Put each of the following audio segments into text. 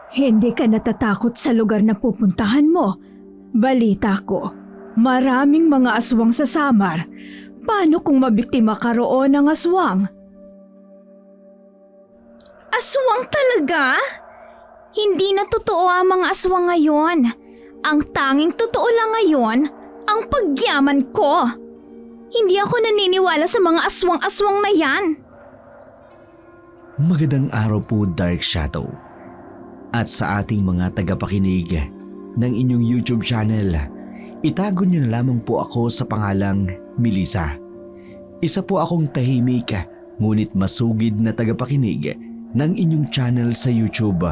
Hindi ka natatakot sa lugar na pupuntahan mo. Balita ko, maraming mga aswang sa Samar. Paano kung mabiktima ka roon ng aswang? Aswang talaga? Hindi na totoo ang mga aswang ngayon. Ang tanging totoo lang ngayon, ang pagyaman ko. Hindi ako naniniwala sa mga aswang-aswang na yan. Magandang araw po, Dark Shadow. At sa ating mga tagapakinig ng inyong YouTube channel, itago niyo na lamang po ako sa pangalang Melissa. Isa po akong tahimik ngunit masugid na tagapakinig ng inyong channel sa YouTube.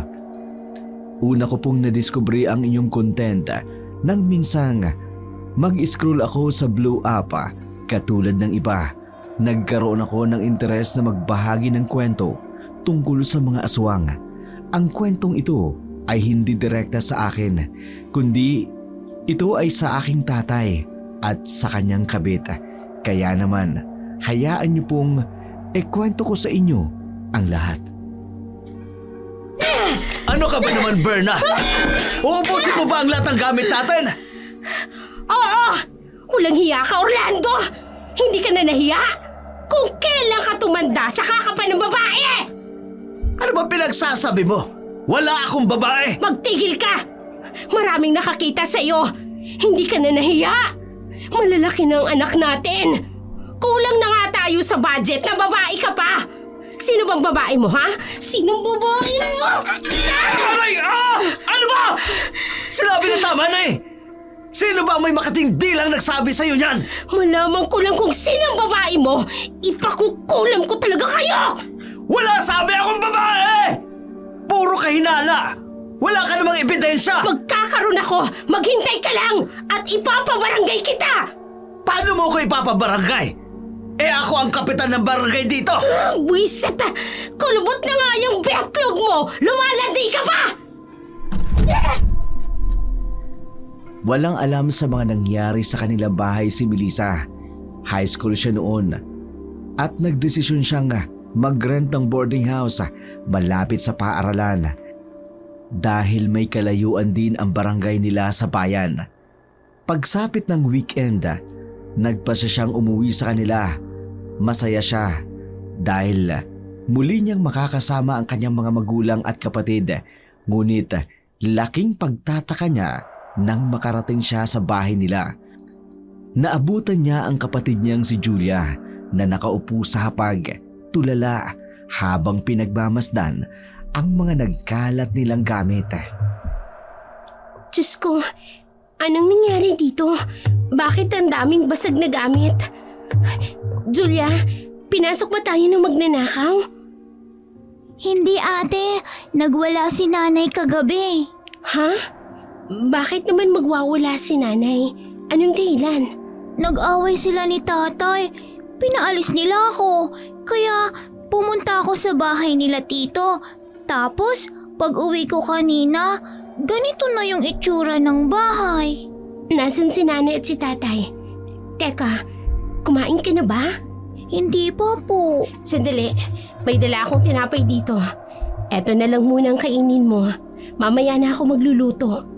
Una ko pong nadiskubre ang inyong content nang minsang mag-scroll ako sa Blue App katulad ng iba. Nagkaroon ako ng interes na magbahagi ng kwento tungkol sa mga aswang. Ang kwentong ito ay hindi direkta sa akin, kundi ito ay sa aking tatay at sa kanyang kabit. Kaya naman, hayaan niyo pong ikwento ko sa inyo ang lahat. Ano ka ba naman, Berna? Uubusin mo ba ang lahat ng gamit natin? Oo! Walang hiya ka, Orlando! Hindi ka na nahiya? Kung kailan ka tumanda sa kakapan ng babae! Ano ba pinagsasabi mo? Wala akong babae! Magtigil ka! Maraming nakakita sa iyo. Hindi ka na nahiya. Malalaki na ang anak natin. Kulang na nga tayo sa budget na babae ka pa. Sino bang babae mo, ha? Sinong babae mo? Aray! Ano ba? Sinabi na tama na eh! Sino ba ang may makatindi lang nagsabi sa'yo niyan? Malaman ko lang kung sinong babae mo, ipakukulam ko talaga kayo! Wala sabi akong babae! Puro kahinala! Wala ka namang ebidensya! Magkakaroon ako! Maghintay ka lang! At ipapabarangay kita! Paano mo ko ipapabarangay? Eh ako ang kapitan ng barangay dito! Buisit! Kulubot na nga yung backlog mo! Lumalandi ka pa! Walang alam sa mga nangyari sa kanilang bahay si Melissa. High school siya noon. At nagdesisyon siyang mag-rent ng boarding house malapit sa paaralan. Dahil may kalayuan din ang barangay nila sa bayan. Pagsapit ng weekend, nagpasya siyang umuwi sa kanila. Masaya siya dahil muli niyang makakasama ang kanyang mga magulang at kapatid. Ngunit laking pagtataka niya nang makarating siya sa bahay nila. Naabutan niya ang kapatid niyang si Julia na nakaupo sa hapag, tulala habang pinagmamasdan ang mga nagkalat nilang gamit. Diyos ko, anong nangyari dito? Bakit ang daming basag na gamit? Julia, pinasok ba tayo ng magnanakaw? Hindi ate, nagwala si nanay kagabi. Ha? Bakit naman magwawala si nanay? Anong dahilan? Nag-away sila ni tatay. Pinaalis nila ako. Kaya pumunta ako sa bahay nila tito. Tapos pag uwi ko kanina, ganito na yung itsura ng bahay. Nasaan si nanay at si tatay? Teka, kumain ka na ba? Hindi pa po. Sandali, may dala akong tinapay dito. Eto na lang muna ang kainin mo. Mamaya na ako magluluto.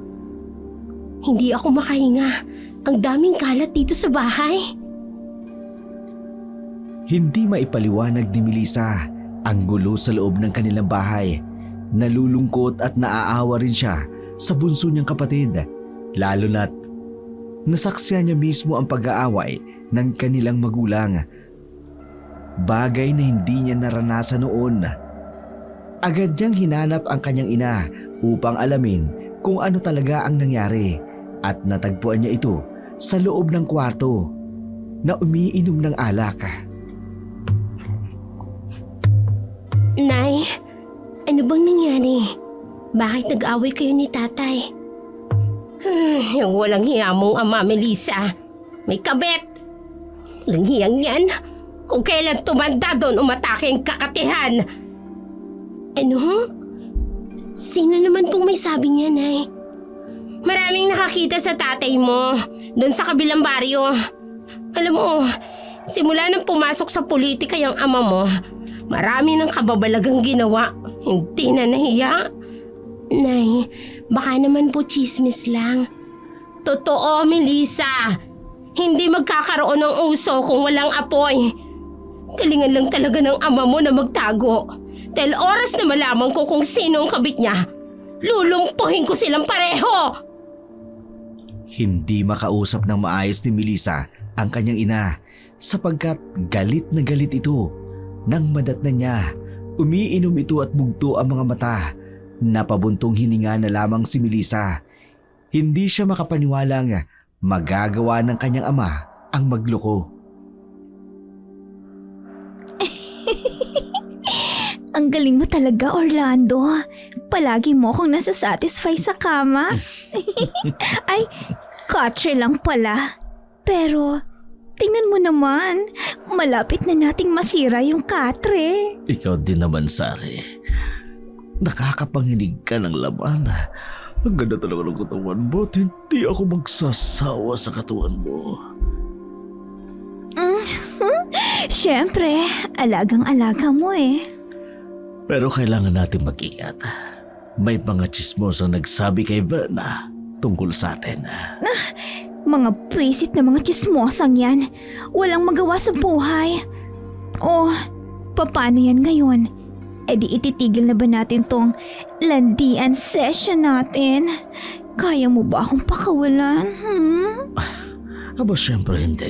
Hindi ako makahinga. Ang daming kalat dito sa bahay. Hindi maipaliwanag ni Melissa ang gulo sa loob ng kanilang bahay. Nalulungkot at naaawa rin siya sa bunso niyang kapatid. Lalo na't nasaksihan niya mismo ang pag-aaway ng kanilang magulang. Bagay na hindi niya naranasan noon. Agad niyang hinanap ang kanyang ina upang alamin kung ano talaga ang nangyari. At natagpuan niya ito sa loob ng kwarto na umiinom ng alak. Nay, ano bang nangyari? Bakit nag-away kayo ni tatay? Yung walang hiya mong ama, Melissa. May kabet. Walang hiyang yan. Kung kailan tumanda doon umatake ang kakatihan. Ano? Sino naman pong may sabi niya, Nay? Maraming nakakita sa tatay mo doon sa kabilang baryo. Alam mo, simula nang pumasok sa politika yung ama mo, marami ng kababalagang ginawa. Hindi na nahiya. Nay, baka naman po chismis lang. Totoo, Melissa. Hindi magkakaroon ng uso kung walang apoy. Galingan lang talaga ng ama mo na magtago. Dahil oras na malaman ko kung sino ang kabit niya, lulumpuhin ko silang pareho! Hindi makausap ng maayos ni Melissa ang kanyang ina sapagkat galit na galit ito. Nang madatnan niya, umiinom ito at mugto ang mga mata. Napabuntong hininga na lamang si Melissa. Hindi siya makapaniwalang magagawa ng kanyang ama ang magloko. Ang galing mo talaga, Orlando. Palagi mo akong nasasatisfy sa kama. Ay, katre lang pala. Pero, tingnan mo naman, malapit na nating masira yung katre. Ikaw din naman, Sari. Nakakapanginig ka ng laman. Ang ganda talaga ng katawan mo at hindi ako magsasawa sa katawan mo. Siyempre, alagang-alaga mo eh. Pero kailangan natin mag-ingat. May mga chismosang nagsabi kay Verna tungkol sa atin. Mga pwisit na mga chismosang yan. Walang magawa sa buhay. Oh, paano yan ngayon? E di ititigil na ba natin tong landian session natin? Kaya mo ba akong pakawalan? Aba, syempre hindi.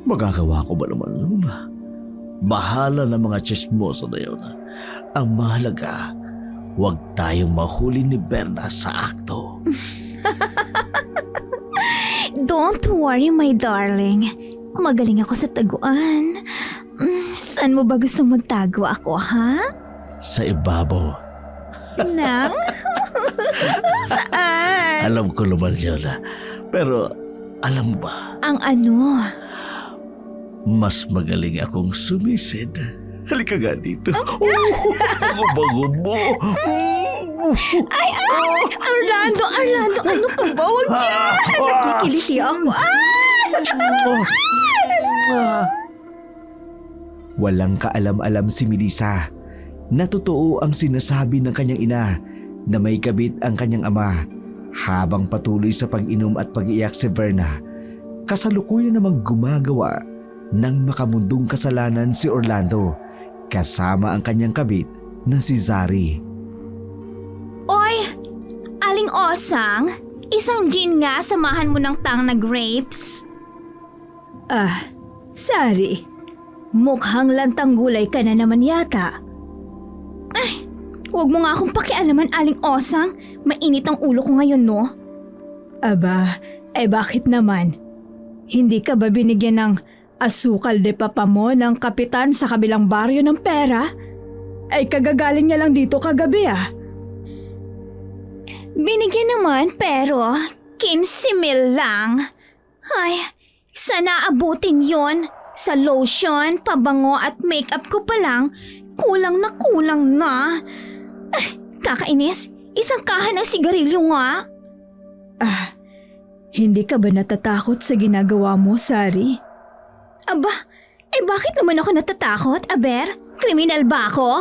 Magagawa ko ba naman yun? Bahala na mga chismosa na yun. Ang mahalaga, huwag tayong mahuli ni Berna sa akto. Don't worry, my darling. Magaling ako sa taguan. Saan mo ba gustong magtago ako, ha? Sa ibabaw. Nang? Saan? Alam ko naman yun. Pero alam mo ba, Ang ano? mas magaling akong sumisid. Halika nga dito. Ang bago mo. Ay! Orlando, ano ka ba? Huwag yan! Nakikiliti ako. Walang kaalam-alam si Melissa na totoo ang sinasabi ng kanyang ina na may kabit ang kanyang ama. Habang patuloy sa pag-inom at pag-iyak si Verna, kasalukuyan namang gumagawa ng makamundong kasalanan si Orlando kasama ang kanyang kabit na si Zari. Oy! Aling Osang, isang gin nga samahan mo ng tang na grapes. Sari, mukhang lantang gulay ka na naman yata. Huwag mo nga akong pakialaman, Aling Osang. Mainit ang ulo ko ngayon, no? Aba, bakit naman? Hindi ka ba binigyan ng asukal de papa mo ng kapitan sa kabilang baryo ng pera? Ay kagagaling niya lang dito kagabi Binigyan naman, pero 15,000 lang. Ay, sana abutin yon. Sa lotion, pabango at makeup ko pa lang, kulang na. Ay, kakainis. Isang kahan ng sigarilyo nga. Hindi ka ba natatakot sa ginagawa mo, Sari? Aba, bakit naman ako natatakot, Aber? Kriminal ba ako?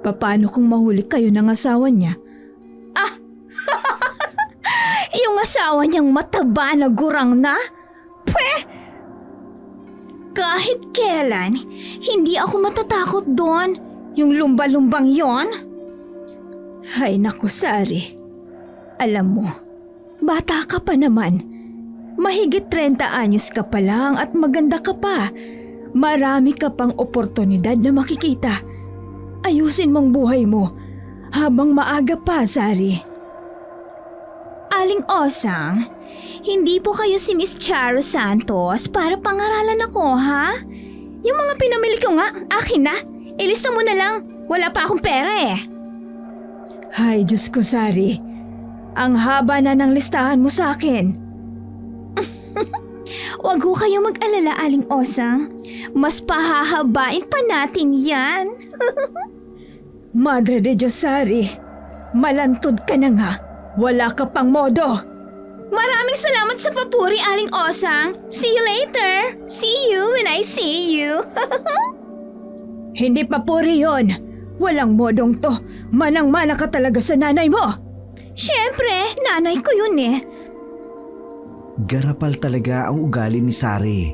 Paano kung mahuli kayo ng asawa niya? Yung asawa niyang mataba na gurang na? Kahit kailan, hindi ako matatakot doon. Yung lumba-lumbang yon. Hay naku, Sari. Alam mo, bata ka pa naman. Mahigit 30 anyos ka pa lang at maganda ka pa. Marami ka pang oportunidad na makikita. Ayusin mong buhay mo habang maaga pa, Sari. Aling Osang, hindi po kayo si Miss Charo Santos para pangaralan ako, ha? Yung mga pinamili ko nga, akin na. Ilista mo na lang. Wala pa akong pera eh. Hay, Diyos ko, Sari. Ang haba na ng listahan mo sa akin. Huwag ho kayo mag-alala, Aling Osang. Mas pahahabain pa natin yan. Madre de Diyos, Sari. Malantod ka na nga. Wala ka pang modo. Maraming salamat sa papuri, Aling Osang. See you later. See you when I see you. Hindi papuri yon. Walang modong to. Manang-mana ka talaga sa nanay mo. Siyempre, nanay ko yun eh. Garapal talaga ang ugali ni Sari.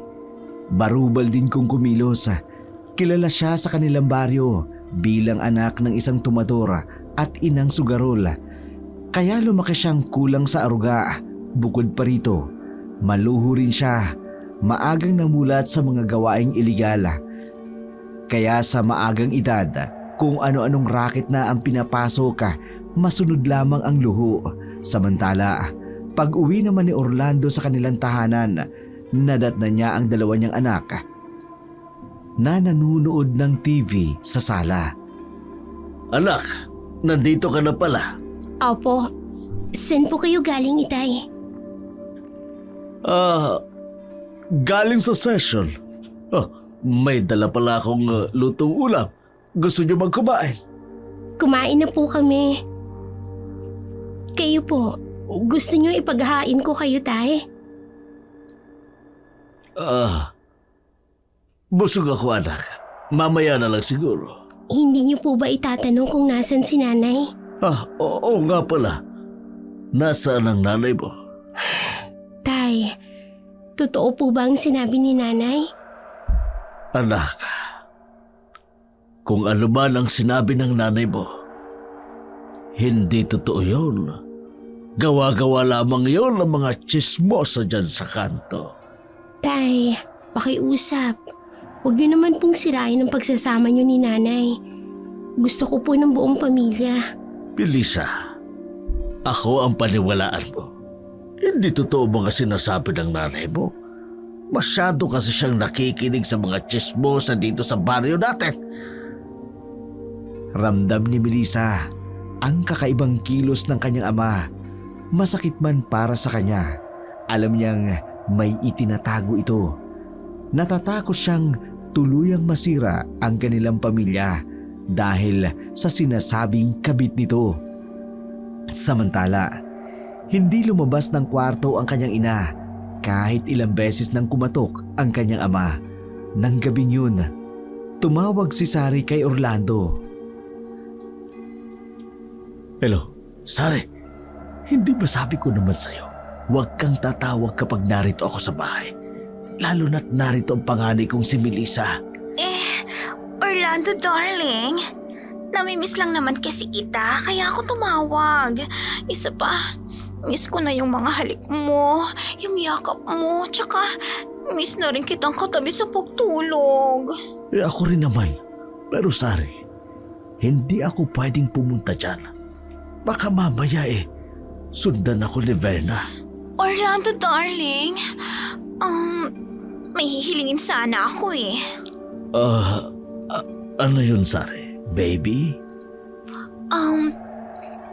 Barubal din kung kumilos. Kilala siya sa kanilang baryo bilang anak ng isang tumador at inang sugarol. Kaya lumaki siyang kulang sa aruga. Bukod pa rito, maluho rin siya. Maagang namulat sa mga gawaing iligal. Kaya sa maagang edad, kung ano-anong racket na ang pinapasok, masunod lamang ang luho. Samantala, pag uwi naman ni Orlando sa kanilang tahanan, nadatnan niya ang dalawa niyang anak na nanunood ng TV sa sala. Anak, nandito ka na pala. Opo. Saan po kayo galing, Itay? Galing sa session. May dala pala akong lutong ulam. Gusto niyo bang kumain? Kumain na po kami. Kayo po, gusto niyo ipaghahain ko kayo, Tay? Busog ako, anak. Mamaya na lang siguro. Hindi niyo po ba itatanong kung nasan si nanay? Oo nga pala. Nasaan ang nanay mo? Tay, totoo po ba ang sinabi ni nanay? Anak, kung ano man ang sinabi ng nanay mo, hindi totoo yun. Gawa-gawa lamang yun ng mga tsismosa dyan sa kanto. Tay, pakiusap. Huwag niyo naman pong sirain ang pagsasama niyo ni nanay. Gusto ko po ng buong pamilya. Melissa, ako ang paniwalaan mo. Hindi totoo mga sinasabi ng nanay mo. Masyado kasi siyang nakikinig sa mga tsismosa dito sa baryo natin. Ramdam ni Melissa ang kakaibang kilos ng kanyang ama. Masakit man para sa kanya, alam niyang may itinatago ito. Natatakot siyang tuluyang masira ang kanilang pamilya dahil sa sinasabing kabit nito. Samantala, hindi lumabas ng kwarto ang kanyang ina kahit ilang beses nang kumatok ang kanyang ama. Nang gabing yun, tumawag si Sari kay Orlando. Hello, Sari. Hindi ba sabi ko naman sa'yo, huwag kang tatawag kapag narito ako sa bahay. Lalo na't narito ang panganay kong si Melissa. Orlando darling, namimiss lang naman kasi kita kaya ako tumawag. Isa pa, miss ko na yung mga halik mo, yung yakap mo, tsaka miss na rin kitang katabi sa pagtulog. Ako rin naman. Pero Sari, hindi ako pwedeng pumunta dyan. Baka mamaya sundan ako ni Verna. Orlando darling, may hihilingin sana ako Ano yun, Sari? Baby?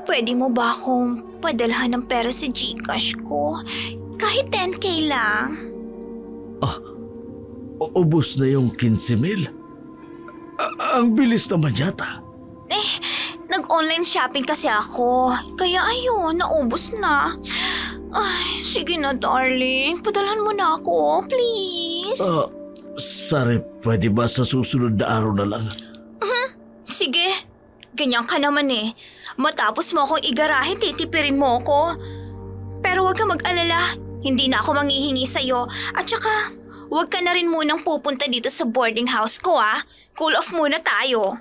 Pwede mo ba akong padalhan ng pera sa GCash ko? Kahit 10K lang. Ubus na yung 15,000? Ang bilis naman yata. Nag-online shopping kasi ako. Kaya ayun, naubos na. Ay, sige na darling. Padalhan mo na ako, please. Sari, pwede ba sa susunod na araw na lang? Sige, ganyan ka naman Matapos mo akong igarahe, titipirin mo ako. Pero huwag ka mag-alala, hindi na ako manghihingi sa'yo. At saka, huwag ka na rin munang pupunta dito sa boarding house ko Cool off muna tayo.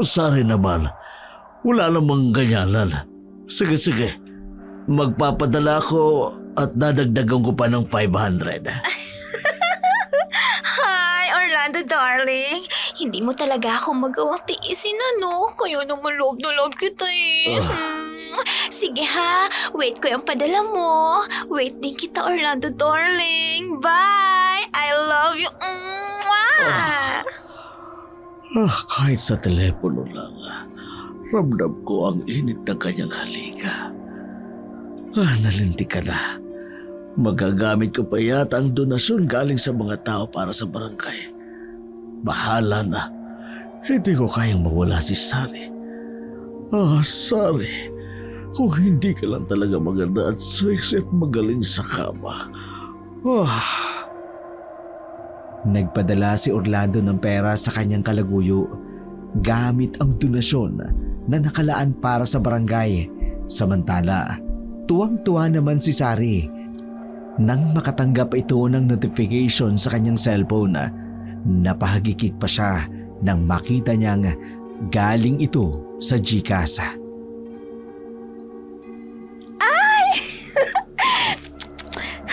Sari naman, wala namang ganyanan. Sige, magpapadala ako at dadagdagan ko pa ng 500. Hi, Orlando darling. Hindi mo talaga ako magawang tiisin Kaya naman loob na loob kita Sige ha, wait ko yung padala mo. Wait din kita, Orlando darling. Bye! I love you. Mwah! Kahit sa telepono lang, ramdam ko ang init ng kanyang halika. Nalinti ka na. Magagamit ko pa yata ang donasyon galing sa mga tao para sa barangay. Bahala na. Hindi ko kayang mawala si Sari. Sari. Kung hindi ka lang talaga maganda at sexy at magaling sa kama. Nagpadala si Orlando ng pera sa kanyang kalaguyo. gamit ang donasyon na nakalaan para sa barangay. Samantala, tuwang-tuwa naman si Sari nang makatanggap ito ng notification sa kanyang cellphone. Napahagikik pa siya nang makita niyang galing ito sa GCash.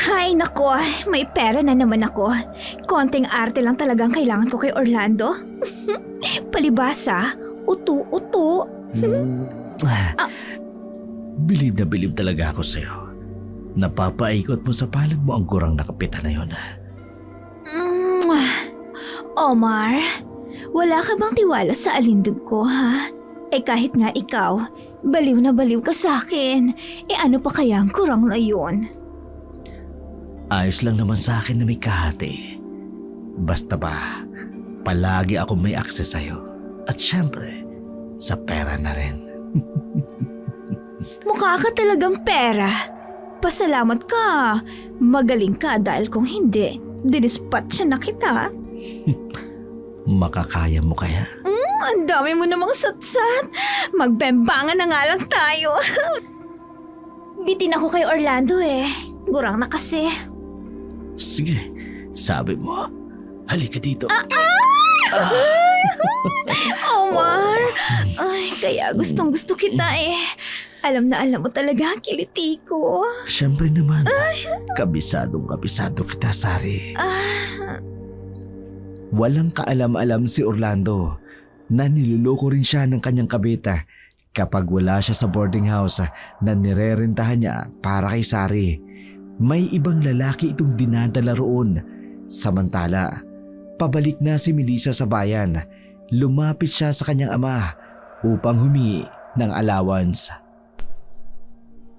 Ay nako, may pera na naman ako. Konting arte lang talagang kailangan ko kay Orlando. Palibasa, uto-uto. Bilib na bilib talaga ako sa'yo. Napapaikot mo sa palad mo ang gurang na kapitan na yun. Omar, wala ka bang tiwala sa alindog ko, ha? Kahit nga ikaw, baliw na baliw ka sa akin. Ano pa kaya ang kurang na yun? Ayos lang naman sa akin na may kahati. Basta ba, palagi ako may access sa'yo. At syempre, sa pera na rin. Mukha ka talagang pera. Pasalamat ka. Magaling ka dahil kung hindi, dinispatcha na kita. Makakaya mo kaya? Ang dami mo namang satsat. Magbembangan na nga lang tayo. Bitin ako kay Orlando Gurang na kasi. Sige, sabi mo. Halika dito. Omar, kaya gustong gusto kita Alam na alam mo talaga ang kiliti ko. Siyempre naman. Kabisado kita, Sari. Walang kaalam-alam si Orlando na niluloko rin siya ng kanyang kabita kapag wala siya sa boarding house na nirerentahan niya para kay Sari. May ibang lalaki itong dinadala roon. Samantala, pabalik na si Melissa sa bayan. Lumapit siya sa kanyang ama upang humingi ng allowance.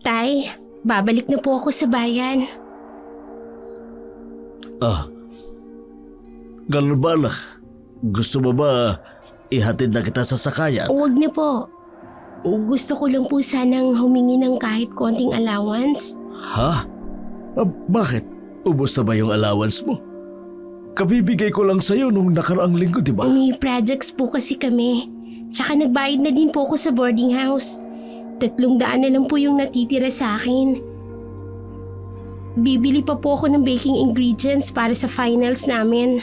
Tay, babalik na po ako sa bayan. Ganun ba na? Gusto mo ba ihatid na kita sa sakayan? Huwag na po. Gusto ko lang po sanang humingi ng kahit konting allowance. Ha? Bakit? Ubos na ba yung allowance mo? Kabibigay ko lang sa'yo nung nakaraang linggo, di ba? May projects po kasi kami. Tsaka nagbayad na din po ako sa boarding house. 300 na lang po yung natitira sa akin. Bibili pa po ako ng baking ingredients para sa finals namin.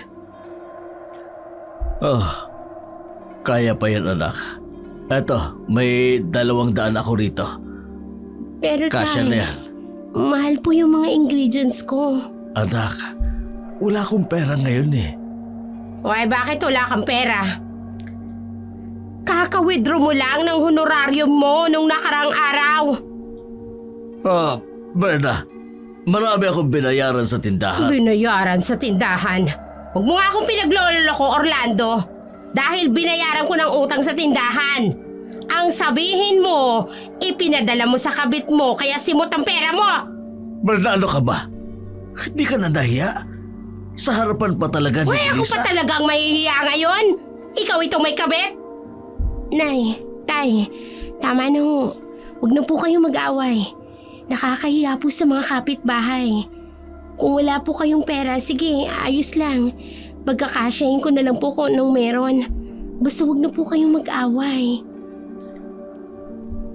Kaya pa yan, anak. Eto, may 200 ako rito. Pero Kasya na tay, yan. mahal po yung mga ingredients ko. Anak, wala akong pera ngayon Why, bakit wala kang pera? Kaka-withdraw mo lang ng honorarium mo nung nakarang araw. Berna, marami akong binayaran sa tindahan. Binayaran sa tindahan. Huwag mo nga akong pinagloloko, Orlando. Dahil binayaran ko ng utang sa tindahan. Ang sabihin mo, ipinadala mo sa kabit mo kaya simot ang pera mo. Berna, ano ka ba? Hindi ka na nahiya? Sa harapan pa talaga ni Uy, ako Lisa? pa talagang mahihiya ngayon. Ikaw itong may kabit. Nay, tay, tama na ho. Huwag na po kayong mag-away. Nakakahiya po sa mga kapitbahay. Kung wala po kayong pera, sige, ayos lang. Pagkakasyahin ko na lang po kung anong meron. Basta huwag na po kayong mag-away.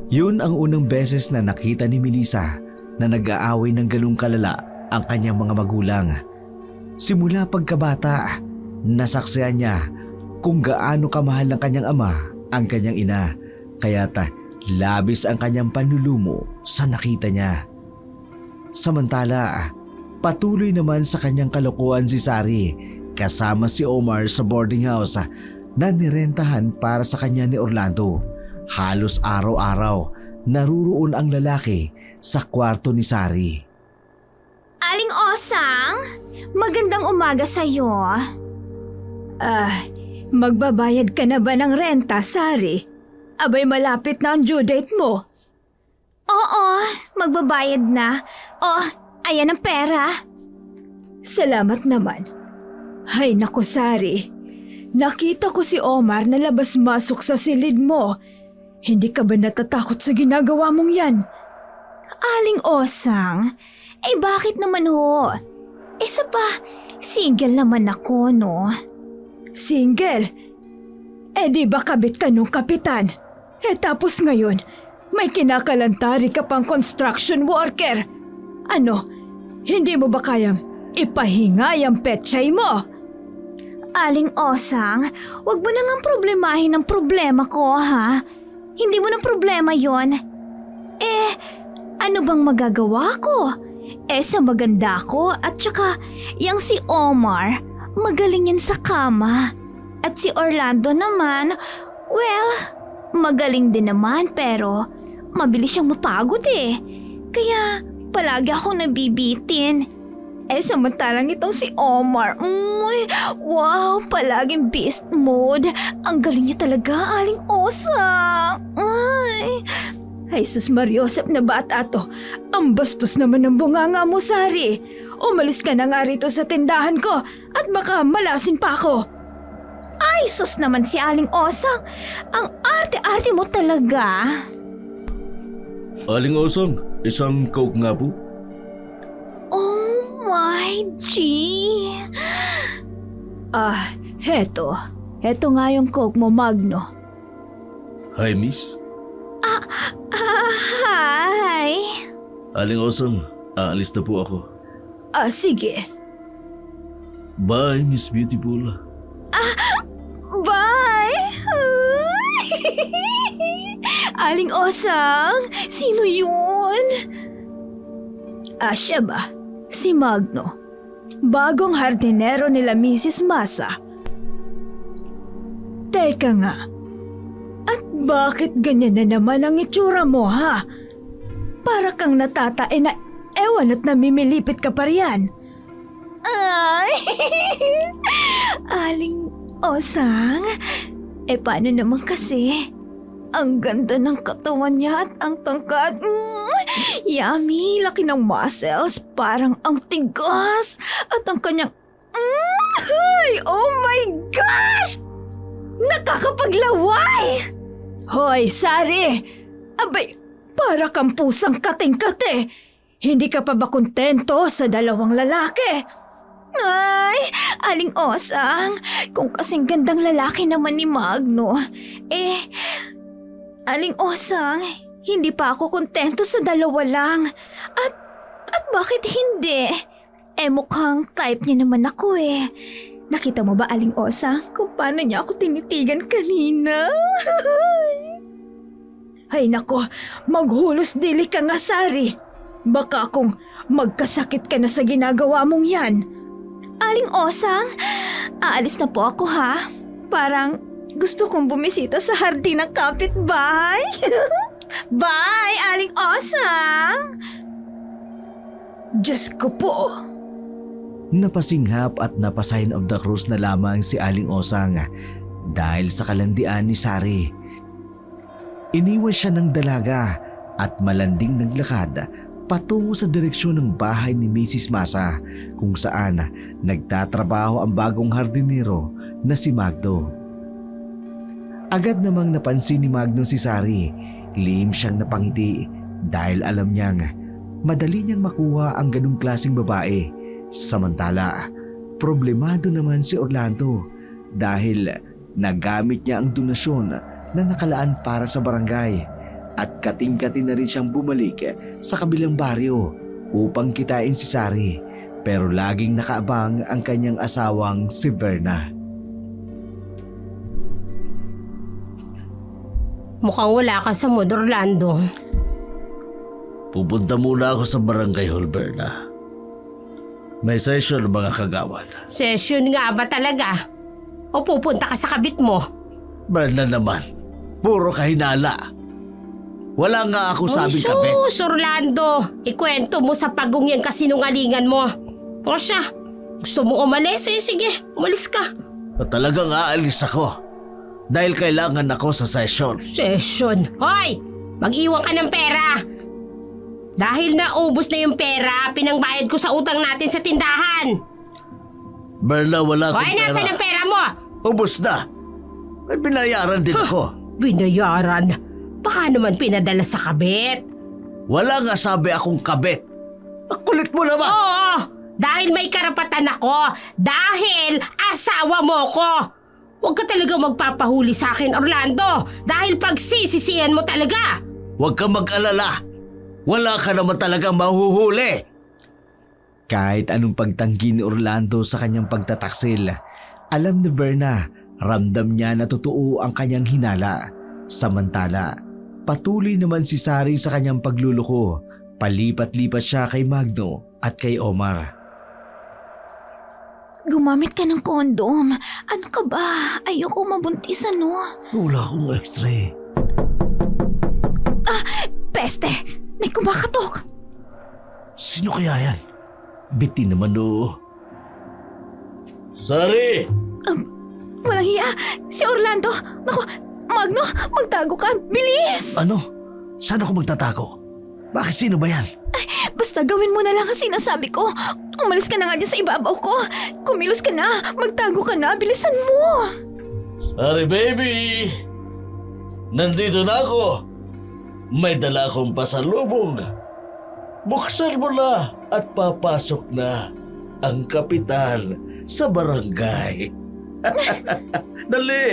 Yun ang unang beses na nakita ni Melissa na nag-aaway ng ganung kalala ang kanyang mga magulang. Simula pagkabata, nasaksihan niya kung gaano kamahal ng kanyang ama ang kanyang ina, kaya't labis ang kanyang panlulumo sa nakita niya. Samantala, patuloy naman sa kanyang kalokohan si Sari kasama si Omar sa boarding house na nirentahan para sa kanya ni Orlando. Halos araw-araw naruroon ang lalaki sa kwarto ni Sari. Aling Osang, magandang umaga sa'yo. Magbabayad ka na ba ng renta, Sari? Abay malapit na ang due date mo. Oo, magbabayad na. Ayan ang pera. Salamat naman. Hay naku, Sari. Nakita ko si Omar na labas-masok sa silid mo. Hindi ka ba natatakot sa ginagawa mong yan? Aling Osang, bakit naman ho? Isa pa, single naman ako, no? Single? Eh di ba kabit ka nung kapitan? Eh tapos ngayon, may kinakalantari ka pang construction worker. Ano, hindi mo ba kayang ipahinga yung petsay mo? Aling Osang, wag mo na ngang problemahin ang problema ko, ha? Hindi mo na problema yon. Eh, ano bang magagawa ko? Eh, sa maganda ko at saka yang si Omar, magaling yan sa kama. At si Orlando naman, well, magaling din naman pero mabilis siyang mapagod eh. Kaya palagi akong nabibitin. Eh samantalang itong si Omar, wow, palaging beast mode. Ang galing niya talaga, Aling Osang. Ay sus Mariosep na bata to. Ang bastos naman ng bunganga mo, Sari. Umalis ka na nga rito sa tindahan ko at baka malasin pa ako. Ay sus naman si Aling Osang. Ang arte-arte mo talaga. Aling Osang, isang Coke nga po. Oh my G. Heto. Heto nga yung Coke mo, Magno. Hi, miss. Hi. Aling Osang, aalis na po ako. Sige. Bye, Miss Beautiful. Bye. Aling Osang, sino yun? Siya ba? Si Magno. Bagong hardinero nila Mrs. Masa. Teka nga. At bakit ganyan na naman ang itsura mo, ha? Para kang natatae na ewan at namimilipit ka pa riyan. Ay. Aling Osang, paano naman kasi? Ang ganda ng katawan niya at ang tangkad. Yummy, laki ng muscles, parang ang tigas. At ang kanyang... oh my gosh! Nakakapaglaway! Hoy, Sari! Abay, para kang pusang kating-kate. Hindi ka pa ba kontento sa dalawang lalaki? Ay, Aling Osang, kung kasing gandang lalaki naman ni Magno, Aling Osang, hindi pa ako kontento sa dalawa lang. At bakit hindi? Mukhang type niya naman ako eh. Nakita mo ba, Aling Osang, kung paano niya ako tinitigan kanina? Ay nako, maghulos dili ka nga, Sari. Baka kung magkasakit ka na sa ginagawa mong yan. Aling Osang, aalis na po ako ha. Parang gusto kong bumisita sa hardin ng kapitbahay. Bye, Aling Osang! Diyos ko po. Napasinghap at napasign of the cross na lamang si Aling Osang dahil sa kalandian ni Sari. Iniwan siya ng dalaga at malanding naglakad patungo sa direksyon ng bahay ni Mrs. Masa kung saan nagtatrabaho ang bagong hardinero na si Magdo. Agad namang napansin ni Magno si Sari. Lihim siyang napangiti dahil alam niyang madali niyang makuha ang ganung klaseng babae. Samantala, problemado naman si Orlando dahil nagamit niya ang donasyon na nakalaan para sa barangay at kating-kati na rin siyang bumalik sa kabilang baryo upang kitain si Sari, pero laging nakaabang ang kanyang asawang si Verna. Mukhang wala ka sa mood, Orlando. Pupunta muna ako sa barangay hall, Berna. May session ng mga kagawad. Session nga ba talaga? O pupunta ka sa kabit mo? Berna naman, puro kahinala. Wala nga ako sabing kabit. Sus, Orlando! Ikwento mo sa pagong yung kasinungalingan mo. O siya, gusto mo umalis? Sige, umalis ka. At talagang aalis ako. Dahil kailangan ako sa session. Session? Hoy! Mag-iwan ka ng pera! Dahil naubos na yung pera, pinangbayad ko sa utang natin sa tindahan. Berna, wala akong Hoy, pera. nasaan ang pera mo? Ubus na. May binayaran din ako. Binayaran? Baka naman pinadala sa kabit. Wala nga sabi akong kabit. Ang kulit mo naman. Oo, dahil may karapatan ako. Dahil asawa mo ko. Huwag ka talaga magpapahuli sa akin, Orlando, dahil pagsisisihan mo talaga. Huwag kang mag-alala. Wala ka naman talagang mahuhuli. Kahit anong pagtanggi ni Orlando sa kanyang pagtataksil, alam ni Verna, ramdam niya na totoo ang kanyang hinala. Samantala, patuloy naman si Sari sa kanyang pagluluko. Palipat-lipat siya kay Magno at kay Omar. Gumamit ka ng kondom. Ano ka ba? Ayoko mabuntis, ano? Wala akong extra eh. Peste! May kumakatok! Sino kaya yan? Bitin naman o. Sari! Walang hiya! Si Orlando! Naku, Magno, magtago ka! Bilis! Ano? Saan ako magtatago? Bakit sino ba yan? Basta gawin mo na lang ang sinasabi ko. Umalis ka na nga dyan sa ibabaw ko. Kumilos ka na. Magtago ka na. Bilisan mo. Sari baby! Nandito na ako. May dala akong pasalubong. Buksan mo na at papasok na ang kapitan sa barangay. Dali!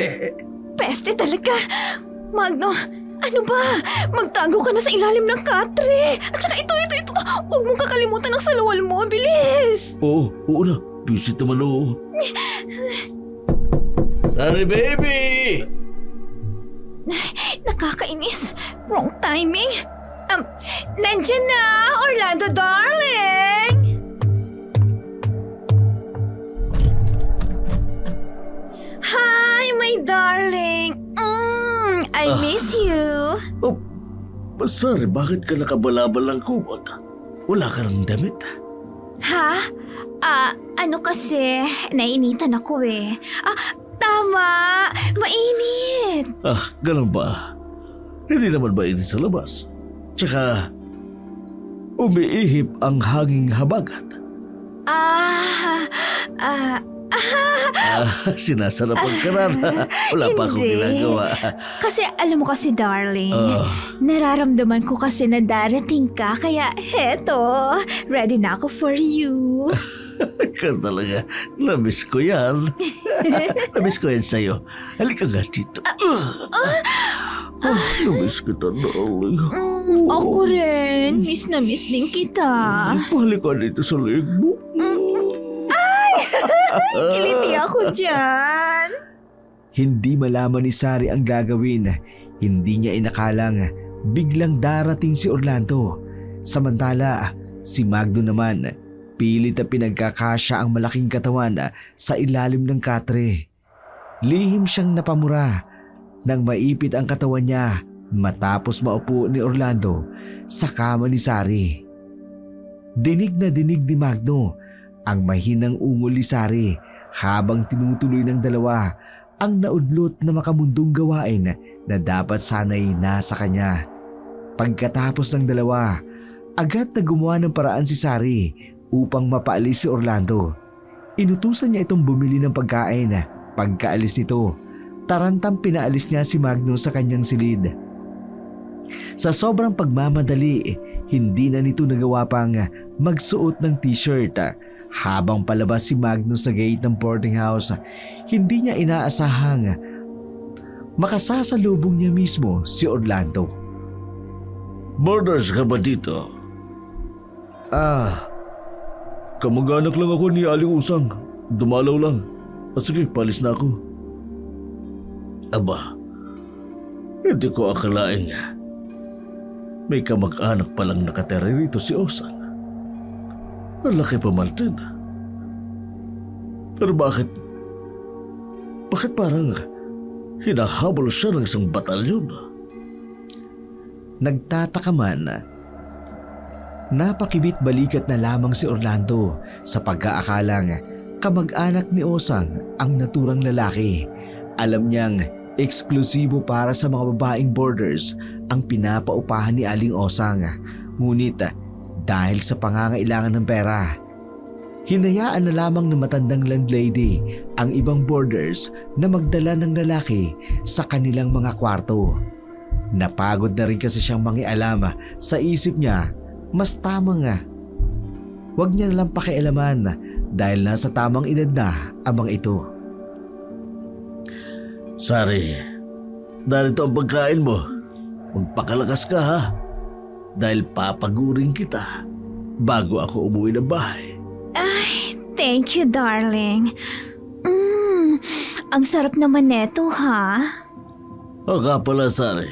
Peste talaga. Magno, ano ba? Magtago ka na sa ilalim ng katre. At saka ito. Huwag mong kakalimutan ang salawal mo. Bilis! Oo na. Visit naman o. Sari baby! Nakakainis. Wrong timing. Nandyan na, Orlando darling! Hi, my darling. I miss you. Sari, bakit ka nakabalabal ng kumot? Wala ka ng damit? Ha? Ano kasi, nainitan ako eh. Tama, mainit. Ganun ba? Hindi naman ba ini sa labas? Tsaka, umiihip ang hanging habagat. Sinasarapan ka na. Wala pa akong Hindi. ginagawa. Kasi alam mo kasi darling, nararamdaman ko kasi na darating ka, kaya heto, ready na ako for you. Ikaw talaga, namiss ko yan. Namiss ko yan sa'yo. Halika nga dito. Namiss kita, darling. Ako rin, miss na miss din kita. Halika dito sa leg mo. Kiliti ako dyan. Hindi malaman ni Sari ang gagawin. Hindi niya inakalang biglang darating si Orlando. Samantala, si Magno naman, pilit na pinagkakasya ang malaking katawan sa ilalim ng katre. Lihim siyang napamura nang maipit ang katawan niya matapos maupo ni Orlando sa kama ni Sari. Dinig na dinig ni Magno ang mahinang ungol ni Sari habang tinutuloy ng dalawa ang naudlot na makamundong gawain na dapat sana'y nasa kanya. Pagkatapos ng dalawa, agad na gumawa ng paraan si Sari upang mapaalis si Orlando. Inutusan niya itong bumili ng pagkain. Pagkaalis nito, tarantang pinaalis niya si Magno sa kanyang silid. Sa sobrang pagmamadali, hindi na nito nagawa pang magsuot ng t-shirt. Habang palabas si Magno sa gate ng boarding house, hindi niya inaasahang makasasalubong niya mismo si Orlando. Boarders ka ba dito? Kamag-anak lang ako ni Aling Usang. Dumalaw lang. Sige, palis na ako. Aba, hindi ko akalain may kamag-anak palang nakatira rito si Osang. Ang laki pa man din. Pero bakit parang hinahabol siya ng isang batalyon? Nagtataka man, napakibit balikat na lamang si Orlando sa pag-aakalang kamag-anak ni Osang ang naturang lalaki. Alam niyang eksklusibo para sa mga babaeng boarders ang pinapaupahan ni Aling Osang. Ngunit dahil sa pangangailangan ng pera, hinayaan na lamang ng matandang landlady ang ibang boarders na magdala ng lalaki sa kanilang mga kwarto. Napagod na rin kasi siyang mangialam sa isip niya, mas tama nga. Huwag niya nalang pakialaman dahil nasa tamang edad na ang mga ito. Sari, narito ang pagkain mo. Magpakalakas ka ha. Dahil papaguring kita bago ako umuwi ng bahay. Thank you, darling. Ang sarap naman neto, ha? O nga pala, Sari.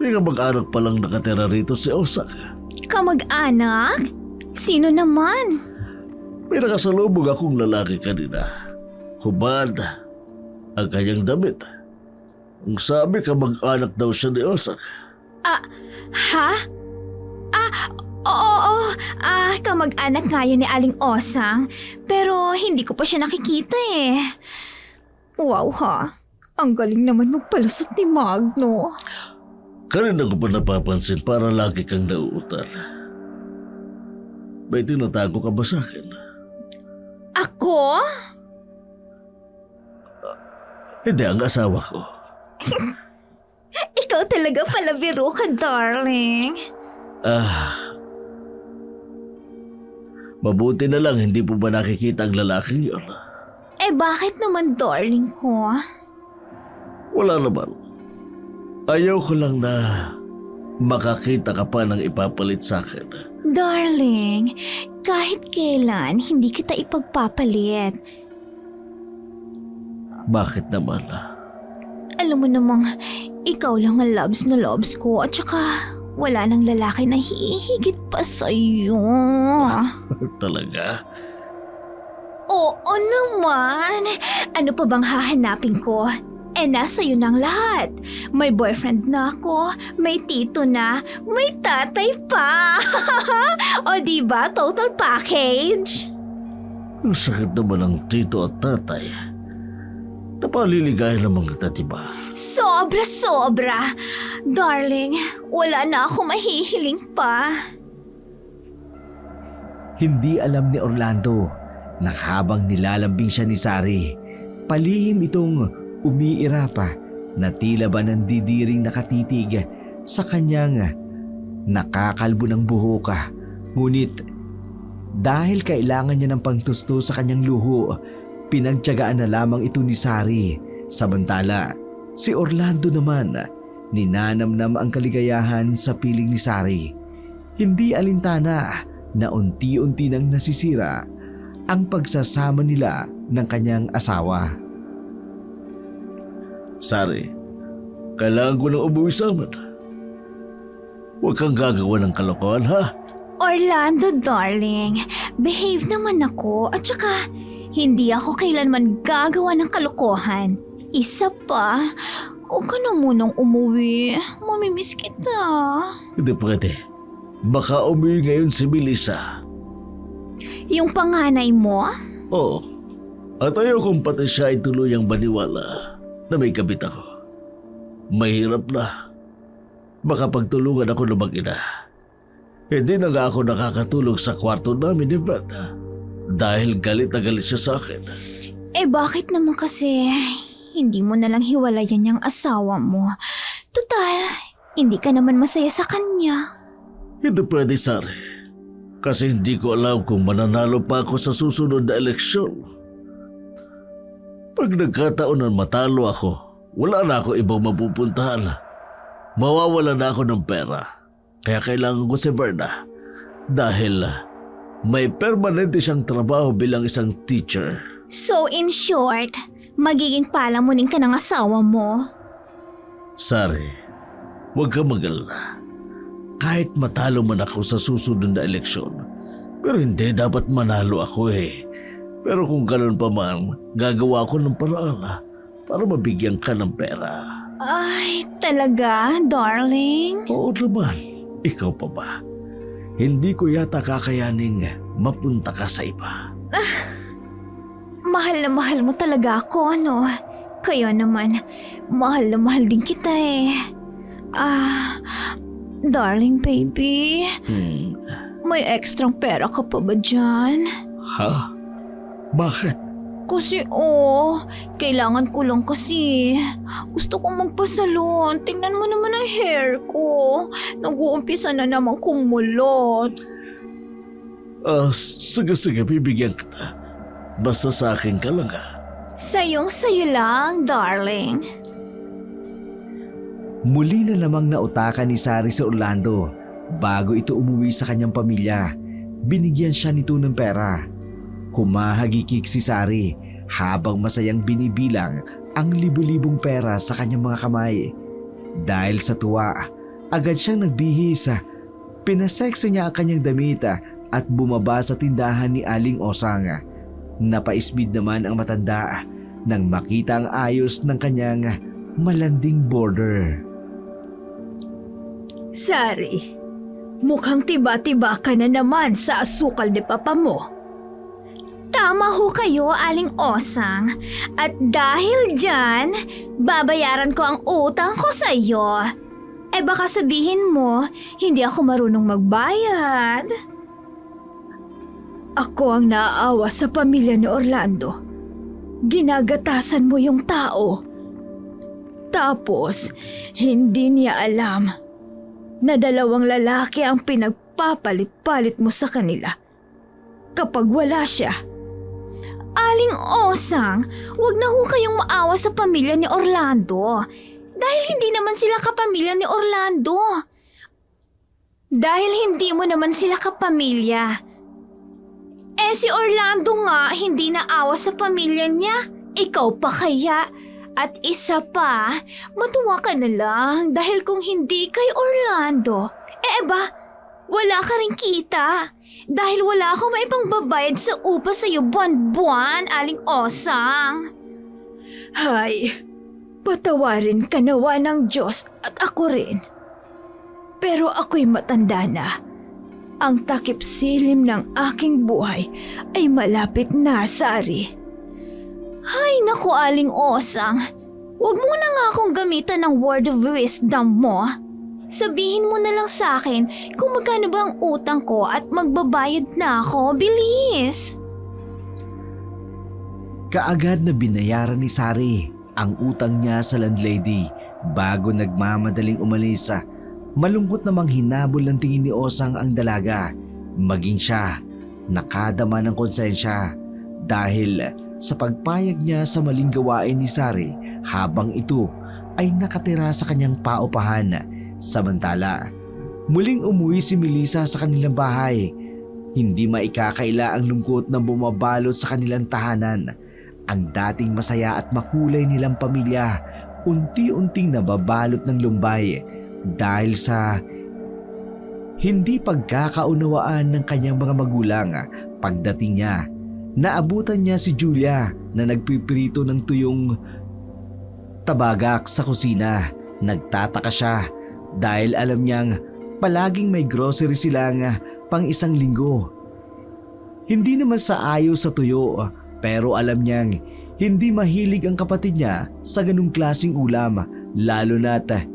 May kamag-anak palang nakatira rito si Osaka. Kamag-anak? Sino naman? May nakasalubog akong lalaki kanina. Hubad ang kanyang damit. Ang sabi kamag-anak daw siya ni Osaka. Ha? Oo. Kamag-anak nga yun ni Aling Osang. Pero hindi ko pa siya nakikita eh. Wow ha. Ang galing naman magpalusot ni Magno. Kanina ko pa napapansin para lagi kang nauutal. May tinatago ka ba sa akin? Ako? Hindi, ang asawa ko. Ikaw talaga pala biro ka, darling. Mabuti na lang hindi po ba nakikita ang lalaking yun? Bakit naman darling ko? Wala naman. Ayaw ko lang na makakita ka pa ng ipapalit sa akin. Darling, kahit kailan hindi kita ipagpapalit. Bakit naman? Alam mo namang ikaw lang ang loves na loves ko at saka wala nang lalaki na hihigit pa sa'yo. Talaga? Oo naman. Ano pa bang hahanapin ko? Nasa iyo na ang lahat. May boyfriend na ako, may tito na, may tatay pa. O diba, total package? Ang sakit naman ng tito at tatay. Napaliligaya naman kita, diba? Sobra. Darling, wala na ako mahihiling pa. Hindi alam ni Orlando na habang nilalambing siya ni Sari, palihim itong umiira pa na tila ba nandidiring nakatitig sa kanyang nakakalbo ng buhok. Ngunit dahil kailangan niya ng pangtusto sa kanyang luho, pinagtiyagaan na lamang ito ni Sari. Samantala, si Orlando naman ninanamnam ang kaligayahan sa piling ni Sari. Hindi alintana na unti-unti nang nasisira ang pagsasama nila ng kanyang asawa. Sari, kailangan ko nang umuwi sa amin. Huwag kang gagawa ng kalokohan, ha? Orlando, darling, behave naman ako at saka hindi ako kailanman gagawa ng kalokohan. Isa pa, huwag ka na munang umuwi. Mamimiss kita. Hindi pwede. Baka umuwi ngayon si Melissa. Yung panganay mo? Oo. At ayaw kong pati siya ay tuluyang baniwala na may kabit ako. Mahirap na. Baka pagtulungan ako ng mag-ina. Hindi na nga ako nakakatulog sa kwarto namin ni Brenda. Dahil galit na galit siya sa akin. Bakit naman kasi hindi mo nalang hiwalayan yung asawa mo? Total, hindi ka naman masaya sa kanya. Hindi pwede, Sari. Kasi hindi ko alam kung mananalo pa ako sa susunod na eleksyon. Pag nagkataon na matalo ako, wala na ako ibang mapupuntahan. Mawawala na ako ng pera. Kaya kailangan ko si Verna. Dahil may permanente siyang trabaho bilang isang teacher. So in short, magiging palamunin ka ng asawa mo? Sari, huwag ka mag-alala. Kahit matalo man ako sa susunod na eleksyon, pero hindi dapat manalo ako eh. Pero kung ganoon pa man, gagawa ako ng paraan para mabigyan ka ng pera. Ay, talaga, darling? Oo naman, ikaw pa ba? Hindi ko yata kakayaning mapunta ka sa iba. Mahal na mahal mo talaga ako, ano? Kaya naman, mahal na mahal din kita eh. Darling baby, may ekstrang pera ka pa ba dyan? Ha? Bakit? Kasi kailangan ko lang kasi. Gusto kong magpasalon. Tingnan mo naman ang hair ko. Nag-uumpisa na naman kumulot. Sige, bibigyan kita. Basta sa akin ka lang ha. Sayong-sayo lang, darling. Muli na namang nautakan ni Sari sa Orlando. Bago ito umuwi sa kanyang pamilya, binigyan siya nito ng pera. Humahagikik si Sari habang masayang binibilang ang libu-libong pera sa kanyang mga kamay. Dahil sa tuwa, agad siyang nagbihis. Pinaseksa niya ang kanyang damit at bumaba sa tindahan ni Aling Osang. Napaisbid naman ang matanda nang makita ang ayos ng kanyang malanding border. Sari, mukhang tiba-tiba ka na naman sa asukal ni papa mo. Tama ho kayo, Aling Osang. At dahil dyan, babayaran ko ang utang ko sa iyo. Eh baka sabihin mo, hindi ako marunong magbayad. Ako ang naaawa sa pamilya ni Orlando. Ginagatasan mo yung tao. Tapos, hindi niya alam na dalawang lalaki ang pinagpapalit-palit mo sa kanila kapag wala siya. Aling Osang, wag na ho kayong maawa sa pamilya ni Orlando. Dahil hindi naman sila kapamilya ni Orlando. Dahil hindi mo naman sila kapamilya. Eh si Orlando nga hindi naawa sa pamilya niya. Ikaw pa kaya? At isa pa, matuwa ka na lang dahil kung hindi kay Orlando, wala ka rin kita. Dahil wala akong maipang babayad sa upa sa'yo buwan-buwan, Aling Osang. Hay, patawarin ka nawa ng Diyos at ako rin. Pero ako'y matanda na. Ang takip silim ng aking buhay ay malapit na, Sari. Ay naku, Aling Osang. Huwag mo na nga akong gamitan ng word of wisdom mo. Sabihin mo na lang sa akin kung magkano ba ang utang ko at magbabayad na ako. Bilis! Kaagad na binayaran ni Sari ang utang niya sa landlady bago nagmamadaling umalis. Malungkot namang hinabol ng tingin ni Osang ang dalaga. Maging siya, nakadama ng konsensya dahil sa pagpayag niya sa maling gawain ni Sari habang ito ay nakatira sa kanyang paupahan. Samantala, muling umuwi si Melissa sa kanilang bahay. Hindi maikakaila ang lungkot na bumabalot sa kanilang tahanan. Ang dating masaya at makulay nilang pamilya, unti-unting nababalot ng lumbay dahil sa hindi pagkakaunawaan ng kanyang mga magulang. Pagdating niya, naabutan niya si Julia na nagpiprito ng tuyong tabagak sa kusina. Nagtataka siya dahil alam niyang palaging may grocery silang pang isang linggo. Hindi naman sa ayaw sa tuyo, pero alam niyang hindi mahilig ang kapatid niya sa ganung klaseng ulam, lalo na't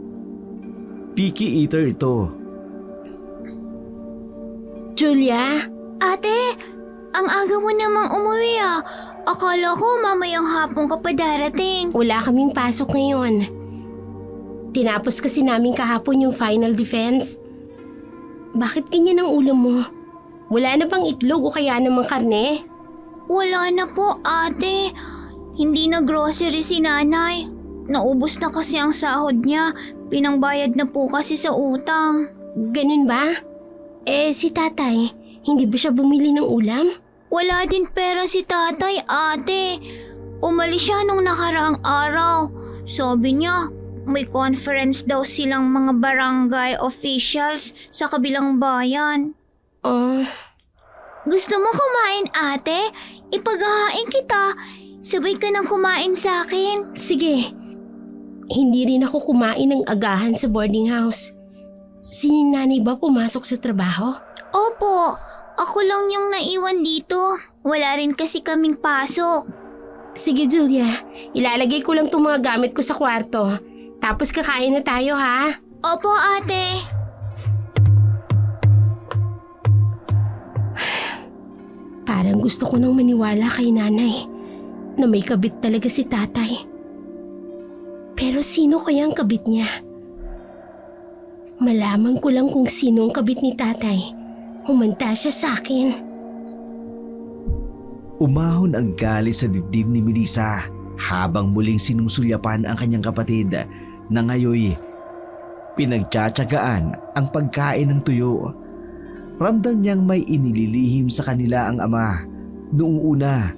picky eater ito. Julia? Ate, ang aga mo namang umuwi ah. Akala ko mamayang hapon ka pa darating. Wala kaming pasok ngayon. Tinapos kasi namin kahapon yung final defense. Bakit ganyan ang ulam mo? Wala na bang itlog o kaya namang karne? Wala na po, ate. Hindi na grocery si nanay. Naubos na kasi ang sahod niya. Pinangbayad na po kasi sa utang. Ganun ba? Eh si tatay, hindi ba siya bumili ng ulam? Wala din pera si tatay, ate. Umalis siya nung nakaraang araw. Sabi niya, may conference daw silang mga barangay officials sa kabilang bayan. Gusto mo kumain, ate? Ipaghahain kita. Sabay ka nang kumain sa akin. Sige. Hindi rin ako kumain ng agahan sa boarding house. Si nanay ba pumasok sa trabaho? Opo, ako lang yung naiwan dito. Wala rin kasi kaming pasok. Sige Julia, ilalagay ko lang itong mga gamit ko sa kwarto. Tapos kakain na tayo ha? Opo, ate. Parang gusto ko nang maniwala kay nanay na may kabit talaga si tatay. Pero sino kaya ang kabit niya? Malaman ko lang kung sino ang kabit ni tatay. Humanta siya sa akin. Umahon ang galit sa dibdib ni Melissa habang muling sinusulyapan ang kanyang kapatid na ngayoy pinagtsatsagaan ang pagkain ng tuyo. Ramdam niyang may inililihim sa kanila ang ama noong una.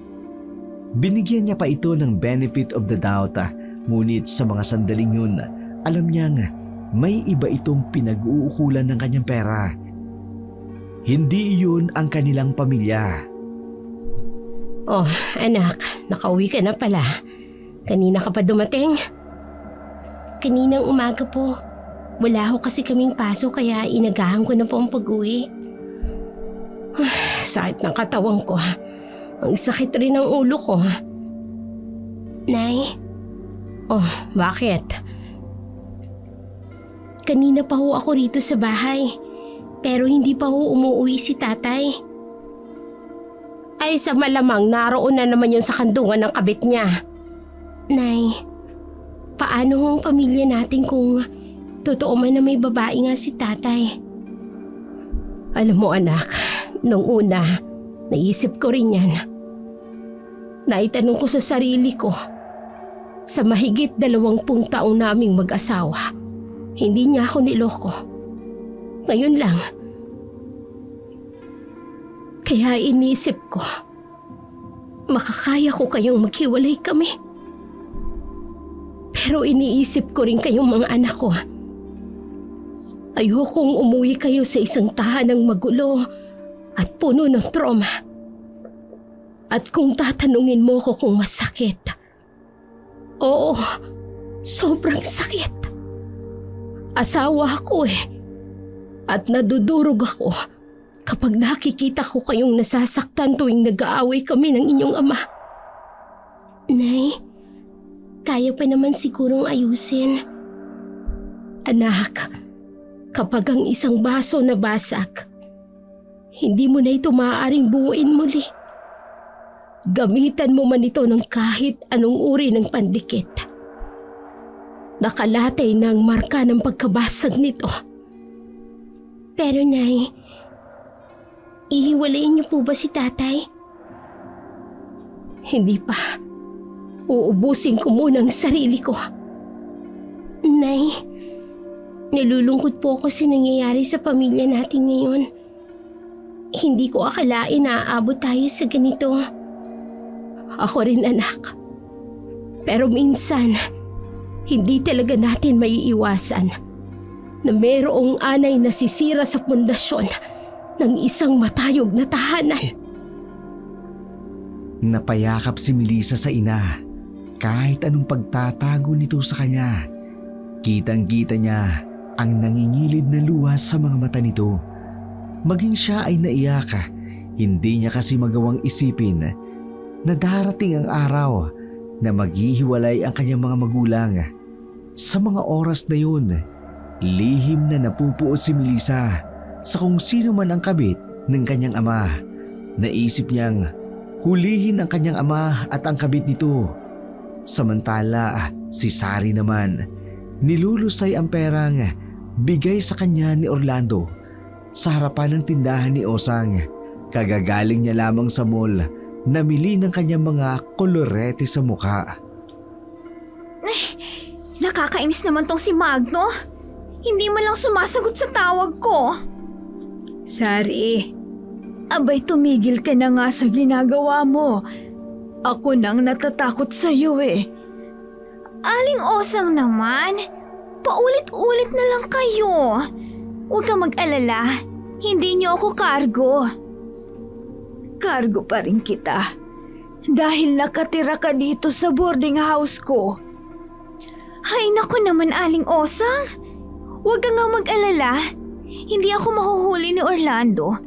Binigyan niya pa ito ng benefit of the doubt, ngunit sa mga sandaling yun, alam niyang may iba itong pinag-uukulan ng kanyang pera. Hindi iyon ang kanilang pamilya. Oh, anak, nakauwi ka na pala. Kanina ka pa dumating? Kaninang umaga po. Wala ho kasi kaming paso kaya inagahan ko na po ang pag-uwi. Sakit ng katawan ko. Ang sakit rin ng ulo ko. Nay? Oh, bakit? Kanina pa ho ako rito sa bahay. Pero hindi pa ho umuwi si tatay. Ay sa malamang naroon na naman yun sa kandungan ng kabit niya. Nay, paano ho ang pamilya natin kung totoo man na may babae nga si tatay? Alam mo anak, nung una, naisip ko rin yan. Naitanong ko sa sarili ko, sa mahigit 20 taong naming mag-asawa, hindi niya ako niloko. Ngayon lang. Kaya inisip ko, makakaya ko kayong maghiwalay kami. Pero iniisip ko rin kayong mga anak ko. Ayokong umuwi kayo sa isang tahanang magulo at puno ng trauma. At kung tatanungin mo ko kung masakit, oo, sobrang sakit. Asawa ako at nadudurog ako kapag nakikita ko kayong nasasaktan tuwing nag-aaway kami ng inyong ama. Nay, kaya pa naman sigurong ayusin. Anak, kapag ang isang baso nabasag, hindi mo na ito maaaring buuin muli. Gamitan mo man ito ng kahit anong uri ng pandikit. Nakalatay na ang marka ng pagkabasag nito. Pero Nay, ihiwalayin niyo po ba si tatay? Hindi pa. Uubusin ko muna ang sarili ko. Nay, nalulungkot po ako sa nangyayari sa pamilya natin ngayon. Hindi ko akalain na aabot tayo sa ganito. Ako rin anak. Pero minsan, hindi talaga natin maiiwasan na mayroong anay na sisira sa pundasyon ng isang matayog na tahanan. Napayakap si Melissa sa ina kahit anong pagtatago nito sa kanya. Kitang-kita niya ang nangingilid na luha sa mga mata nito. Maging siya ay naiyak, hindi niya kasi magawang isipin na darating ang araw na maghihiwalay ang kanyang mga magulang. Sa mga oras na yun, lihim na napupuo si Melissa sa kung sino man ang kabit ng kanyang ama. Naisip niyang hulihin ang kanyang ama at ang kabit nito. Samantala, si Sari naman, nilulusay ang perang bigay sa kanya ni Orlando sa harapan ng tindahan ni Osang. Kagagaling niya lamang sa mall, namili ng kanyang mga kolorete sa mukha. Nakakainis naman tong si Magno. Hindi man lang sumasagot sa tawag ko. Sari, abay tumigil ka na nga sa ginagawa mo. Ako nang natatakot sa'yo Aling Osang naman, paulit-ulit na lang kayo. Huwag kang mag-alala, hindi niyo ako kargo. Kargo pa rin kita dahil nakatira ka dito sa boarding house ko. Hay naku naman Aling Osang, huwag kang nga mag-alala. Hindi ako mahuhuli ni Orlando.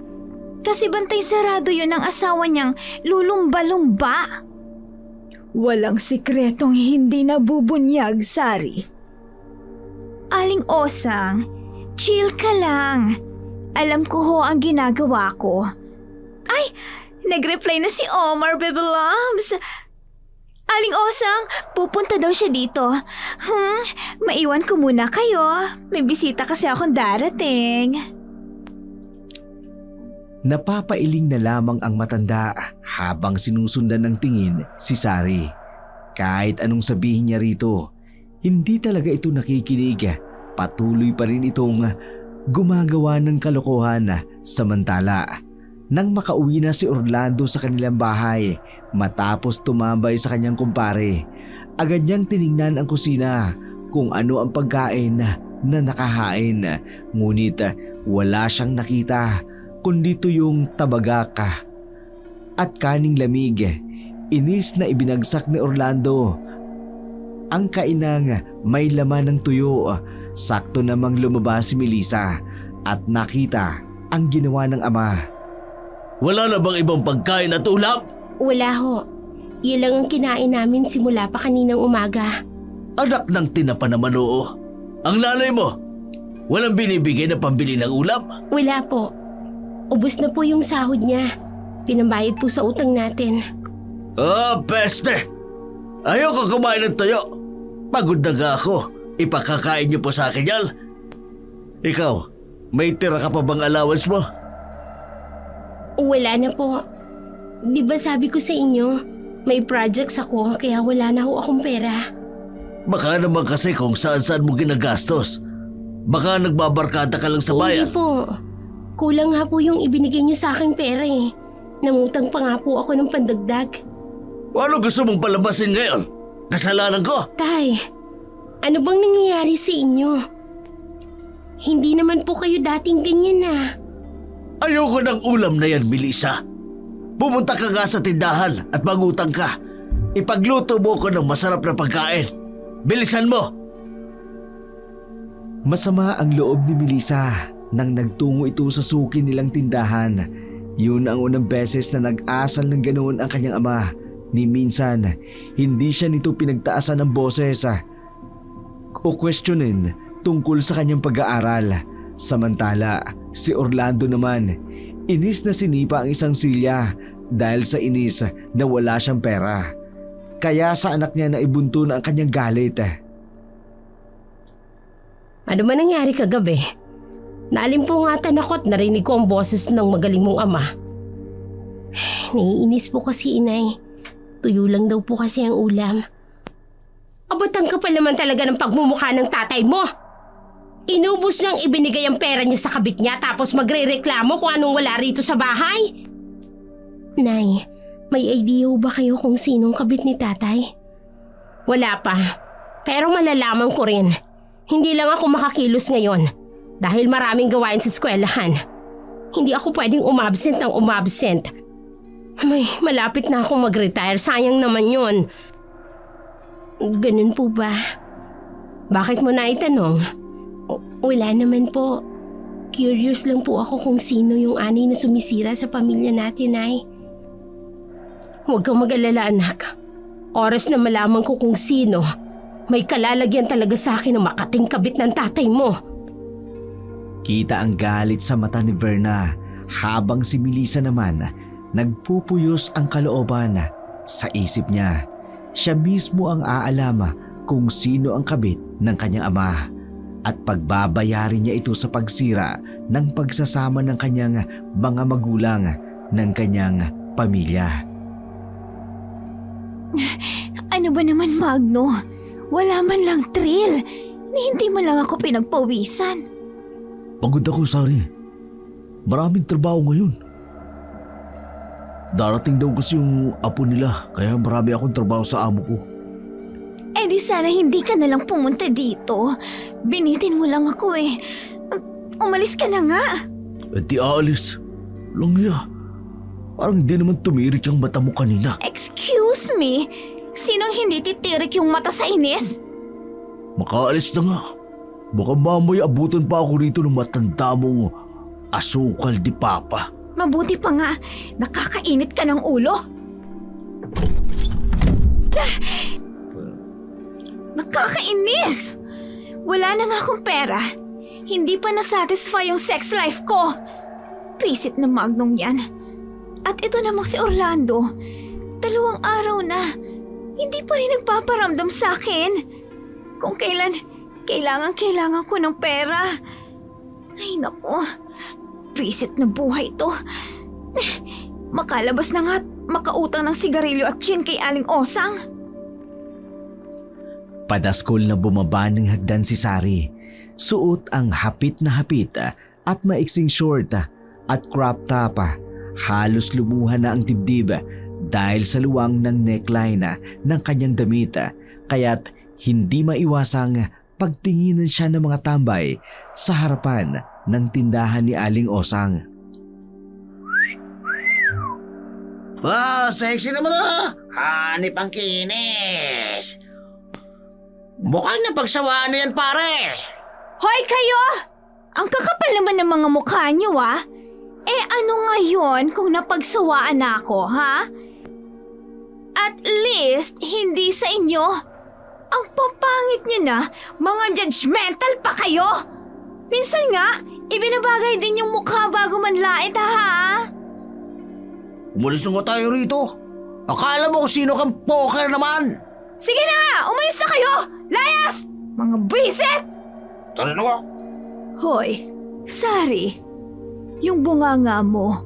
Kasi bantay sarado yun ang asawa niyang lulumba-lumba. Walang sikretong hindi nabubunyag, Sari. Aling Osang, chill ka lang. Alam ko ho ang ginagawa ko. Ay, nag-reply na si Omar, baby loves. Aling Osang, pupunta daw siya dito. Maiwan ko muna kayo. May bisita kasi akong darating. Napapailing na lamang ang matanda habang sinusundan ng tingin si Sari. Kahit anong sabihin niya rito, hindi talaga ito nakikinig. Patuloy pa rin itong gumagawa ng kalokohan. Samantala, nang makauwi na si Orlando sa kanilang bahay matapos tumambay sa kanyang kumpare, agad niyang tiningnan ang kusina kung ano ang pagkain na nakahain. Ngunit wala siyang nakita kundi tuyong tabagaka at kaning lamig. Inis na ibinagsak ni Orlando ang kainang may laman ng tuyo. Sakto namang lumabas si Melissa at nakita ang ginawa ng ama. Wala na bang ibang pagkain at ulam? Wala ho. Yan lang ang kinain namin simula pa kaninang umaga. Anak ng tinapa naman oo. Ang nanay mo, walang binibigay na pambili ng ulam? Wala po. Ubus na po yung sahod niya. Pinambayad po sa utang natin. Peste! Ayoko kumain ng tuyo. Pagod na nga ako. Ipakakain niyo po sa akin yan. Ikaw, may tira ka pa bang allowance mo? Wala na po. Di ba sabi ko sa inyo, may projects ako kaya wala na ho akong pera. Baka naman kasi kung saan-saan mo ginagastos. Baka nagbabarkada ka lang sa bayan. Hindi po. Kulang nga po yung ibinigay niyo sa aking pera eh. Namutang pa nga po ako ng pandagdag. Ano gusto mong palabasin ngayon? Kasalanan ko? Tay, ano bang nangyayari sa inyo? Hindi naman po kayo dating ganyan na. Ayoko ng ulam na yan, Melissa. Pumunta ka nga sa tindahan at mangutang ka. Ipagluto mo ko ng masarap na pagkain. Bilisan mo! Masama ang loob ni Melissa nang nagtungo ito sa suki nilang tindahan. Yun ang unang beses na nag-asal ng ganoon ang kanyang ama. Ni minsan, hindi siya nito pinagtaasan ng boses o questionin tungkol sa kanyang pag-aaral. Samantala, si Orlando naman, inis na sinipa ang isang silya dahil sa inis na wala siyang pera. Kaya sa anak niya na ibunto na ang kanyang galit. Ano man nangyari kagabi? Naalimpungatan ako't narinig ko ang boses ng magaling mong ama. Naiinis po kasi inay. Tuyo lang daw po kasi ang ulam. Abatang ka pa naman talaga ng pagmumukha ng tatay mo. Inubos niyang ibinigay ang pera niya sa kabit niya tapos magre-reklamo kung anong wala rito sa bahay. Nay, may idea ba kayo kung sinong kabit ni tatay? Wala pa, pero malalaman ko rin. Hindi lang ako makakilos ngayon dahil maraming gawain sa eskwelahan. Hindi ako pwedeng umabsent ng umabsent. Malapit na akong mag-retire, sayang naman yun. Ganun po ba? Bakit mo na itanong? Wala naman po. Curious lang po ako kung sino yung anay na sumisira sa pamilya natin, ay. Huwag kang mag-alala, anak. Oras na malaman ko kung sino, may kalalagyan talaga sa akin ng makating kabit ng tatay mo. Kita ang galit sa mata ni Verna habang si Melissa naman nagpupuyos ang kalooban. Sa isip niya, siya mismo ang aalam kung sino ang kabit ng kanyang ama at pagbabayarin niya ito sa pagsira ng pagsasama ng kanyang mga magulang ng kanyang pamilya. Ano ba naman, Magno? Wala man lang thrill. Hindi man lang ako pinagpawisan. Pagod ako, Sari. Maraming trabaho ngayon. Darating daw kasi yung apo nila, kaya marami akong trabaho sa amo ko. Eh di sana hindi ka nalang pumunta dito. Binitin mo lang ako eh. Umalis ka na nga. Eh di aalis. Langya, parang hindi naman tumirik yung mata mo kanina. Excuse me? Sinong hindi titirik yung mata sa inis? Makaalis na nga. Baka mamaya abutan pa ako rito ng matanda mong asukal di papa. Mabuti pa nga, nakakainit ka ng ulo. Nakakainis! Wala na nga akong pera. Hindi pa nasatisfy yung sex life ko. Pisit na Magnong yan. At ito namang si Orlando. 2 araw na. Hindi pa rin nagpaparamdam sa akin. Kung kailan, kailangan ko ng pera. Ay naku, pisit na buhay to. Makalabas na nga at makautang ng sigarilyo at gin kay Aling Osang. Padaskol na bumaba ng hagdan si Sari. Suot ang hapit na hapit at maiksing short at crop top. Halos lumuha na ang dibdib dahil sa luwang ng neckline ng kanyang damit, kaya't hindi maiwasang pagtinginan siya ng mga tambay sa harapan ng tindahan ni Aling Osang. Wow, sexy naman ah! Hanip ang kinis! Mukhang napagsawaan na yan, pare! Hoy kayo! Ang kakapal naman ng mga mukha niyo ano ngayon kung napagsawaan na ako, ha? At least, hindi sa inyo. Ang papangit niyo na, mga judgmental pa kayo! Minsan nga, ibinabagay din yung mukha bago manlait, ha? Umalis na nga tayo rito. Akala mo kung sino kang poker naman. Sige na! Umalis na kayo! Layas! Mga bisit! Tara na nga. Hoy, Sari, yung bunganga mo,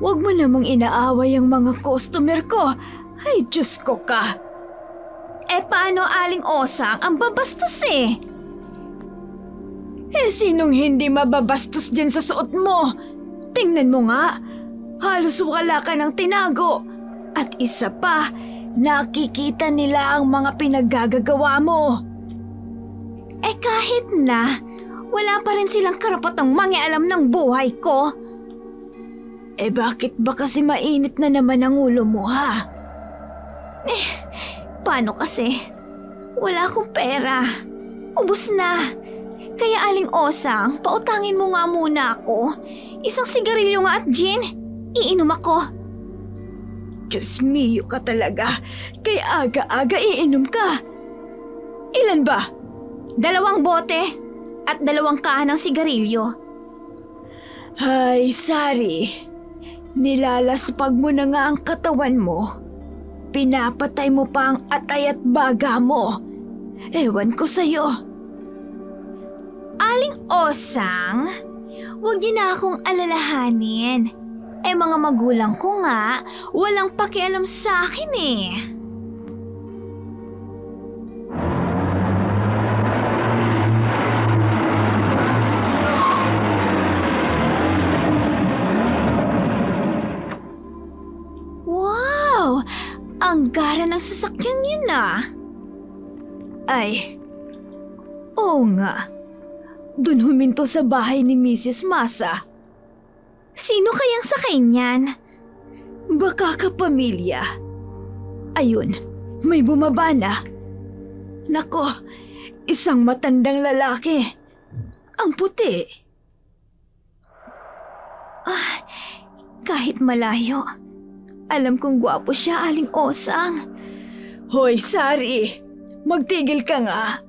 huwag mo namang inaaway ang mga customer ko. Ay, Diyos ko ka. Paano Aling Osang? Ang babastos eh. Sinong hindi mababastos dyan sa suot mo? Tingnan mo nga, halos wala ka ng tinago. At isa pa, nakikita nila ang mga pinaggagawa mo. Kahit na, wala pa rin silang karapatang mangialam ng buhay ko. Bakit ba kasi mainit na naman ang ulo mo, ha? Paano kasi? Wala akong pera. Ubus na. Kaya Aling Osang, pautangin mo nga muna ako. Isang sigarilyo nga at gin. Iinom ako. Diyos mio ka talaga. Kaya aga-aga iinom ka. Ilan ba? 2 bote at 2 kahan ng sigarilyo. Ay, Sari. Nilalaspag mo na nga ang katawan mo. Pinapatay mo pa ang atay at baga mo. Ewan ko sa'yo. Aling Osang, huwag niyo na akong alalahanin. Mga magulang ko nga, walang pakialam sa akin eh. Wow! Ang gara ng sasakyan niyo na. Ay, oo nga. Doon huminto sa bahay ni Mrs. Masa. Sino kayang sakay niyan? Baka kapamilya. Ayun, may bumaba na. Nako, isang matandang lalaki. Ang puti. Kahit malayo, alam kong gwapo siya, Aling Osang. Hoy, Sari, magtigil ka nga.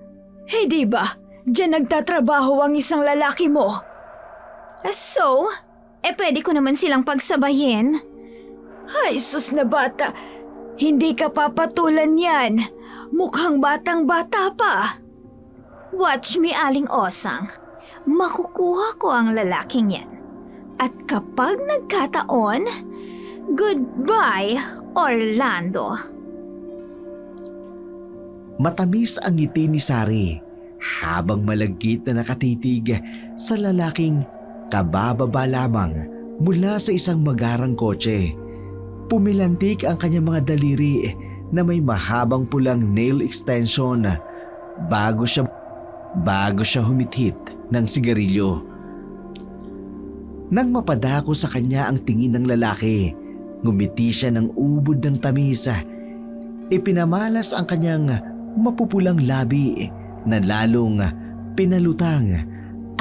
Di ba, diyan nagtatrabaho ang isang lalaki mo. So, pwede ko naman silang pagsabayin. Ay, sus na bata. Hindi ka papatulan yan. Mukhang batang-bata pa. Watch me, Aling Osang. Makukuha ko ang lalaking yan. At kapag nagkataon, goodbye, Orlando. Matamis ang ngiti ni Sari habang malagkit na nakatitig sa lalaking kabababa lamang mula sa isang magarang kotse. Pumilantik ang kanyang mga daliri na may mahabang pulang nail extension bago siya humithit ng sigarilyo. Nang mapadako sa kanya ang tingin ng lalaki, ngumiti siya ng ubod ng tamis. Ipinamalas ang kanyang mapupulang labi na lalong pinalutang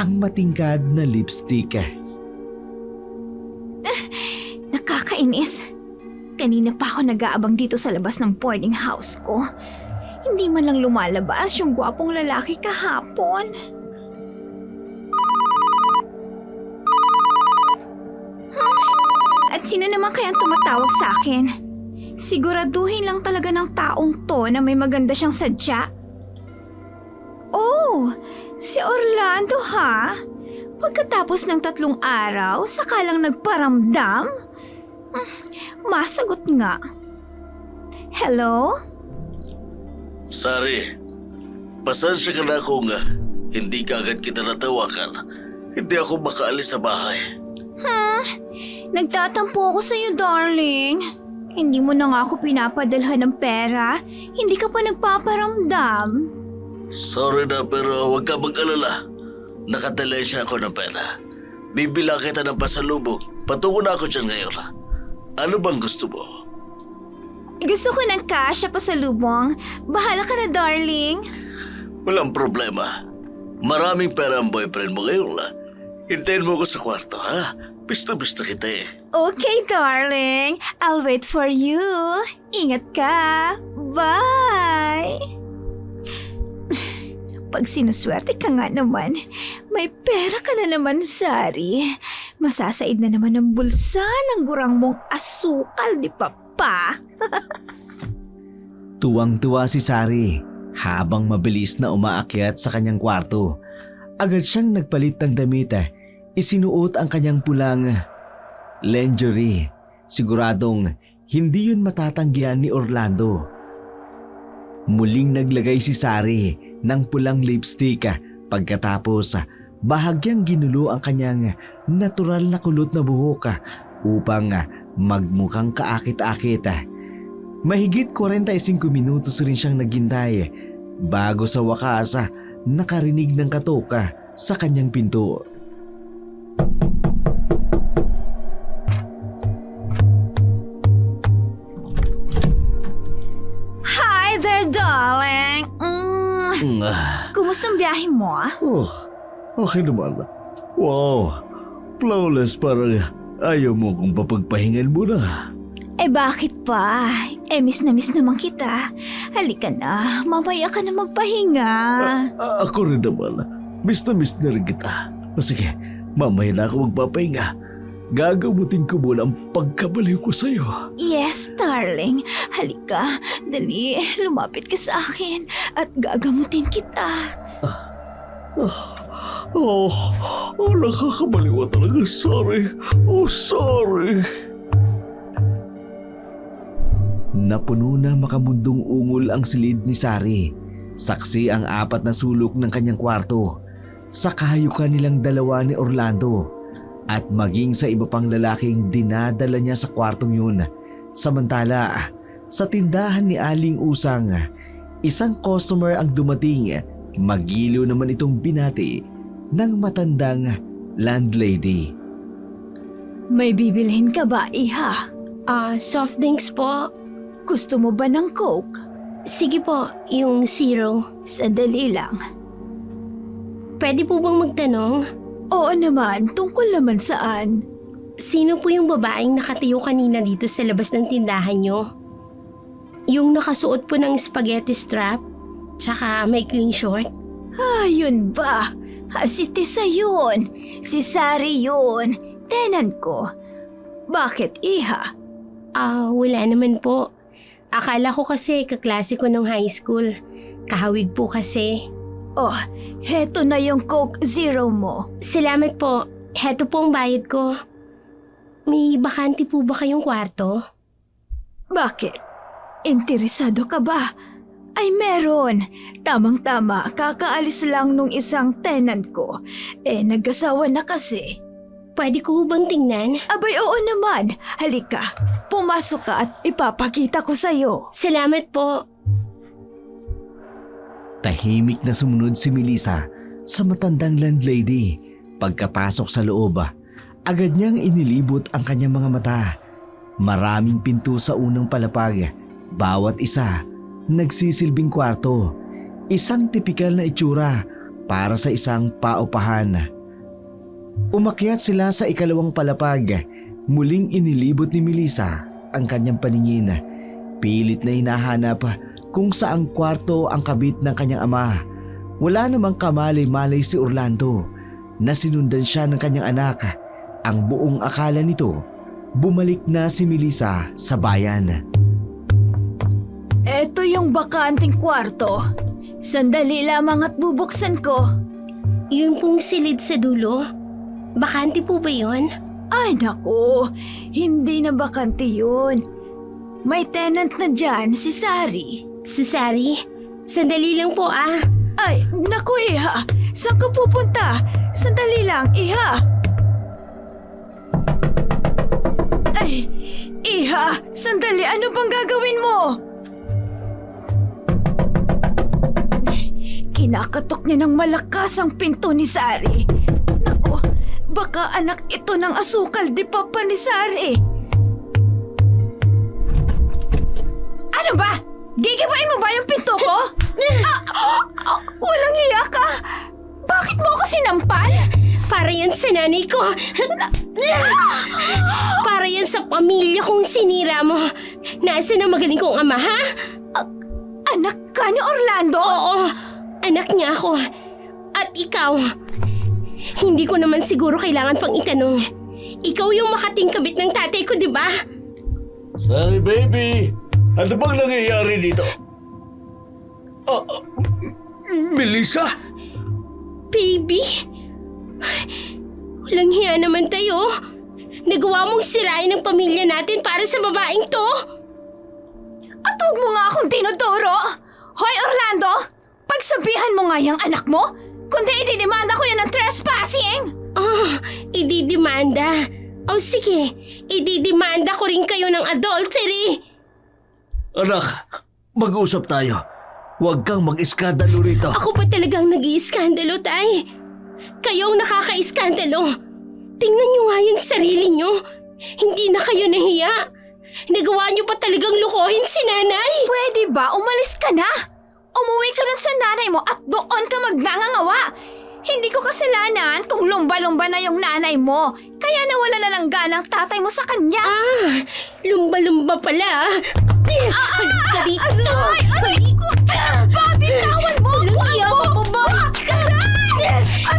ang matingkad na lipstick. Nakakainis. Kanina pa ako nag-aabang dito sa labas ng boarding house ko. Hindi man lang lumalabas yung gwapong lalaki kahapon. At sino naman kayang tumatawag sa akin? Siguraduhin lang talaga ng taong to na may maganda siyang sadya. Oh, si Orlando ha? Pagkatapos ng 3 araw, saka lang nagparamdam? Masagot nga. Hello? Sari, Pasensya ka na kung hindi ka agad kita natawakan. Hindi ako makaalis sa bahay. Nagtatampo ako sa'yo, darling. Hindi mo na nga ako pinapadalhan ng pera. Hindi ka pa nagpaparamdam. Sorry na pero huwag ka mag-alala. Nakadalensya ako ng pera. Bibilang kita ng pasalubong. Patungo na ako dyan ngayon. Ano bang gusto mo? Gusto ko ng cash sa pasalubong. Bahala ka na, darling. Walang problema. Maraming pera ang boyfriend mo ngayon. Hintayin mo ko sa kwarto, ha? Bista-bista kita eh. Okay, darling. I'll wait for you. Ingat ka. Bye! Pag sinuswerte ka nga naman, may pera ka na naman, Sari. Masasaid na naman ang bulsa ng gurang mong asukal ni Papa. Tuwang-tuwa si Sari habang mabilis na umaakyat sa kanyang kwarto. Agad siyang nagpalit ng damit. Isinuot ang kanyang pulang lingerie. Siguradong hindi yun matatanggihan ni Orlando. Muling naglagay si Sari ng pulang lipstick pagkatapos bahagyang ginulo ang kanyang natural na kulot na buhok upang magmukhang kaakit-akit. Mahigit 45 minutos rin siyang naghintay bago sa wakas nakarinig ng katok sa kanyang pinto. Hi there, darling. Kumusta ang biyahe mo? Okay naman. Wow, flawless, parang ayaw mo kong papagpahingan mo na. Eh bakit pa? Miss na miss naman kita. Halika na, mamaya ka na magpahinga. Ako rin naman. Miss na rin kita. Sige, mamaya na ako magpapahinga. Gagamutin ko muna ang pagkabaliw ko sa'yo. Yes, darling. Halika, dali, lumapit ka sa akin at gagamutin kita. Nakakabaliw talaga. Sorry. Sorry. Napuno na makamundong ungol ang silid ni Sari. Saksi ang 4 na sulok ng kanyang kwarto. Sa kahayukan nilang dalawa ni Orlando. At maging sa iba pang lalaking dinadala niya sa kwartong yun. Samantala, sa tindahan ni Aling Usang, isang customer ang dumating. Magiliw naman itong binati ng matandang landlady. May bibilhin ka ba, Iha? Soft drinks po. Gusto mo ba ng Coke? Sige po, yung zero. Sandali lang. Pwede po bang magtanong? Oo naman, tungkol naman saan? Sino po yung babaeng nakatayo kanina dito sa labas ng tindahan nyo? Yung nakasuot po ng spaghetti strap, tsaka maikling short? Yun ba? Si Tisa yun. Si Sari yun. Tenant ko. Bakit, Iha? Wala naman po. Akala ko kasi kaklase ko nung high school. Kahawig po kasi. Oh, heto na yung Coke Zero mo. Salamat po. Heto po ang bayad ko. May bakante po ba kayong kwarto? Bakit? Interesado ka ba? Ay meron. Tamang-tama, kakaalis lang nung isang tenant ko. Nag-asawa na kasi. Pwede ko bang tingnan? Abay, oo naman. Halika, pumasok ka at ipapakita ko sa'yo. Salamat po. Tahimik na sumunod si Melissa sa matandang landlady. Pagkapasok sa loob, agad niyang inilibot ang kanyang mga mata. Maraming pinto sa unang palapag. Bawat isa, nagsisilbing kwarto. Isang tipikal na itsura para sa isang paupahan. Umakyat sila sa ikalawang palapag. Muling inilibot ni Melissa ang kanyang paningin. Pilit na hinahanap kung saang kwarto ang kabit ng kanyang ama. Wala namang kamalay-malay si Orlando na sinundan siya ng kanyang anak. Ang buong akala nito, bumalik na si Melissa sa bayan. Eto yung bakanting kwarto. Sandali lamang at bubuksan ko. Yung pong silid sa dulo? Bakante po ba yun? Ay naku, hindi na bakante yun. May tenant na dyan, si Sari. Si Sari? Sandali lang po Ay, naku Iha! Saan ka pupunta? Sandali lang, Iha! Ay, Iha! Sandali, ano bang gagawin mo? Kinakatok niya ng malakas ang pinto ni Sari. Naku, baka anak ito ng asukal di papa ni Sari. Ano ba? Gigibain mo ba yung pinto ko? Walang hiya ka! Bakit mo ako sinampal? Para yan sa nanay ko. Para yan sa pamilya kong sinira mo. Nasaan ang magaling kong ama, ha? Anak ka ni Orlando? Oo, anak niya ako. At ikaw, hindi ko naman siguro kailangan pang itanong. Ikaw yung makatingkabit ng tatay ko, di ba? Sorry, baby. Ano bang nangyayari dito? Melissa? Baby? Walang hiya naman tayo. Nagawa mong sirain ang pamilya natin para sa babaeng to. At huwag mo nga akong tinuturo! Hoy Orlando! Pagsabihan mo nga yung anak mo, kundi ididimanda ko yan ng trespassing! Ididimanda. Sige, ididimanda ko rin kayo ng adultery. Anak, mag-usap tayo. Huwag kang mag-iskandalo rito. Ako pa talagang nag-iiskandalo, tay. Kayong nakaka-iskandalo. Tingnan niyo nga yung sarili niyo. Hindi na kayo nahiya. Nagawa niyo pa talagang lukohin si nanay. Pwede ba umalis ka na? Umuwi ka rin sa nanay mo at doon ka magngangawa. Hindi ko kasalanan kung lumba-lumba na yung nanay mo. Kaya nawala na lang ganang tatay mo sa kanya. Lumba-lumba pala. Halis ka dito. Aray ko! Bobby, tawan mo! Iyaw mo ba?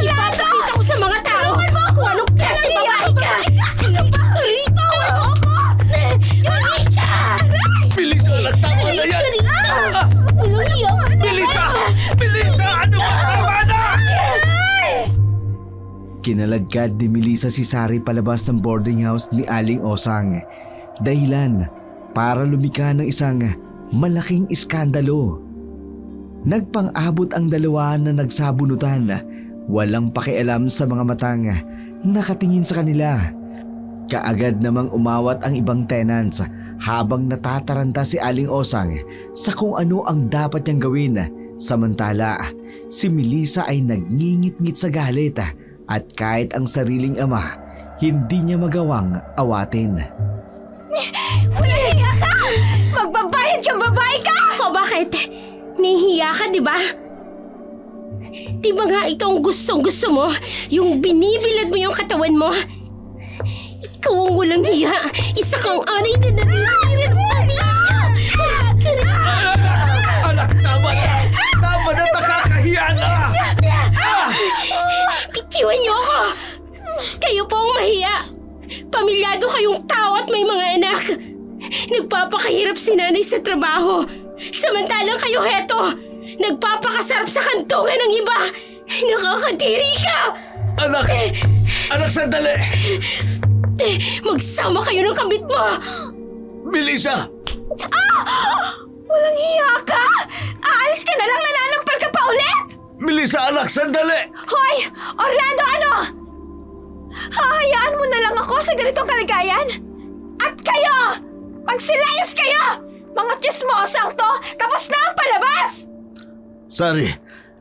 Ipapakita ko sa mga tao kung anong klase babae ka. Rito! Melissa, anak, tama na yan! Melissa! Melissa! Ano ba? Tama na! Kinaladkad ni Melissa si Sari palabas ng boarding house ni Aling Osang. Dahilan para lumika ng isang malaking iskandalo. Nagpang-abot ang dalawa na nagsabunutan, walang pakialam sa mga matang nakatingin sa kanila. Kaagad namang umawat ang ibang tenants habang natataranta si Aling Osang sa kung ano ang dapat niyang gawin. Samantala, si Melissa ay nagngingit-ngit sa galit at kahit ang sariling ama, hindi niya magawang awatin. Nahiya ka! Magbabayad kang babae ka! O bakit? Nahihiya ka, di ba? Di ba nga ito ang gustong-gusto mo? Yung binibilad mo yung katawan mo? Ikaw ang walang hiya. Isa kang anay na nanatiran ng pamilya. Anak, tama na! Tama na, nakakahiya na! Bitiwan niyo ako! Kayo po ang mahiya. Pamilyado kayong tao at may mga anak. Nagpapakahirap si nanay sa trabaho. Samantalang kayo heto, nagpapakasarap sa kantungan ng iba. Nakakadiri ka! Anak! Anak, sandali! Magsama kayo ng kabit mo! Melissa! Walang hiya ka! Aalis ka na lang, nananampal ka pa ulit! Melissa, anak, sandali! Hoy! Orlando, ano? Hahayaan mo na lang ako sa ganitong kalagayan? At kayo! Magsilayas kayo! Mga chismosang to! Tapos na ang palabas! Sari,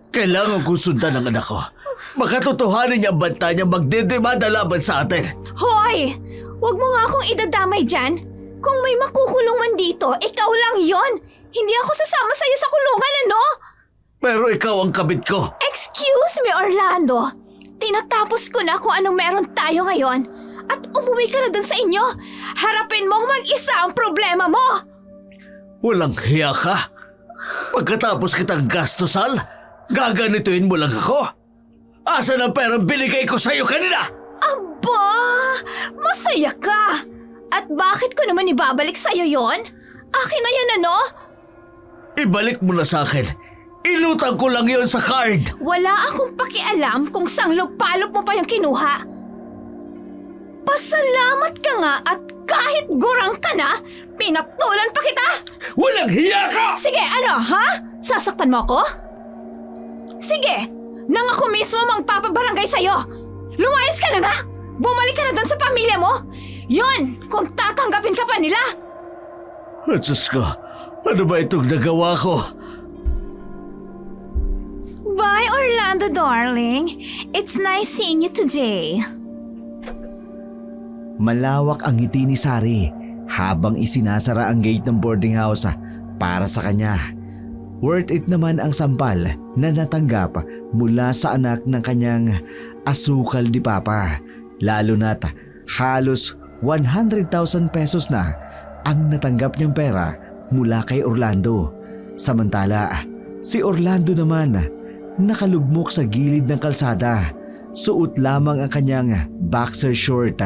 kailangan kong sundan ang anak ko. Baka totohanin niya ang banta niya magdedemanda laban sa atin. Hoy! Huwag mo nga akong idadamay dyan. Kung may makukulong man dito, ikaw lang yon. Hindi ako sasama sa'yo sa kulungan, ano? Pero ikaw ang kabit ko. Excuse me, Orlando. Tinatapos ko na kung anong meron tayo ngayon. At umuwi ka na dun sa inyo. Harapin mong mag-isa ang problema mo. Walang hiya ka. Pagkatapos kitang gastusan, gaganituin mo lang ako. Asan ang perang binigay ko sa'yo kanina? Aba! Masaya ka! At bakit ko naman ibabalik sa'yo yon? Akin na yan, ano? Ibalik mo na sa akin. Inutang ko lang yon sa card. Wala akong pakialam kung sang lupalop mo pa yung kinuha. Pasalamat ka nga at kahit gurang ka na, pinatulan pa kita! Walang hiya ka! Sige, ano, ha? Sasaktan mo ako? Sige! Nang ako mismo magpapabarangay sa'yo! Lumayas ka na nga! Bumalik ka na doon sa pamilya mo! Yun! Kung tatanggapin ka pa nila! Diyos ko, ano ba itong nagawa ko? Bye, Orlando, darling. It's nice seeing you today. Malawak ang ngiti ni Sari habang isinasara ang gate ng boarding house para sa kanya. Worth it naman ang sampal na natanggap mula sa anak ng kanyang asukal di papa. Lalo na't halos 100,000 pesos na ang natanggap niyang pera mula kay Orlando. Samantala, si Orlando naman nakalugmok sa gilid ng kalsada. Suot lamang ang kanyang boxer short.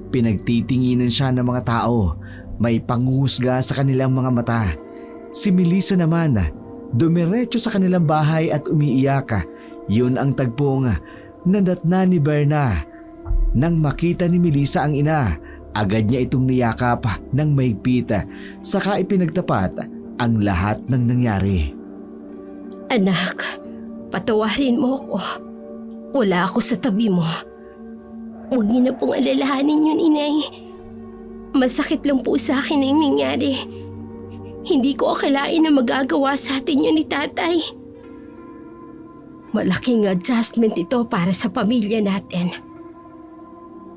Pinagtitinginan siya ng mga tao. May panghusga sa kanilang mga mata. Si Melissa naman, dumiretso sa kanilang bahay at umiiyak. Yun ang tagpong nadatna ni Berna. Nang makita ni Melissa ang ina, agad niya itong niyakap ng mahigpit. Saka ipinagtapat ang lahat ng nangyari. Anak, patawarin mo ako. Wala ako sa tabi mo. Huwag niyo na pong alalahanin yun, inay. Masakit lang po sa akin ang nangyari. Hindi ko akalain na magagawa sa atin yun ni tatay. Malaking adjustment ito para sa pamilya natin.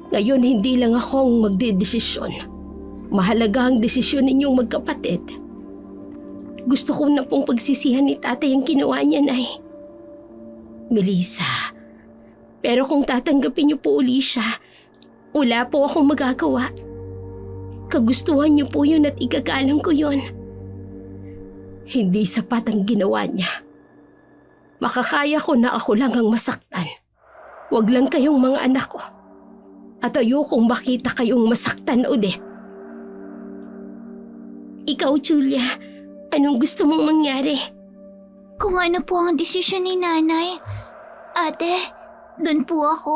Ngayon hindi lang ako ang magdedesisyon. Mahalaga ang desisyon ninyong magkapatid. Gusto ko na pong pagsisihan ni tatay ang ginawa niya, nay. Melissa, pero kung tatanggapin niyo po uli siya, wala po akong magagawa. Kagustuhan niyo po yun at igagalang ko yun. Hindi sapat ang ginawa niya. Makakaya ko na ako lang ang masaktan. Huwag lang kayong mga anak ko. At ayokong makita kayong masaktan ulit. Ikaw, Julia, anong gusto mong mangyari? Kung ano po ang desisyon ni nanay, ate, doon po ako.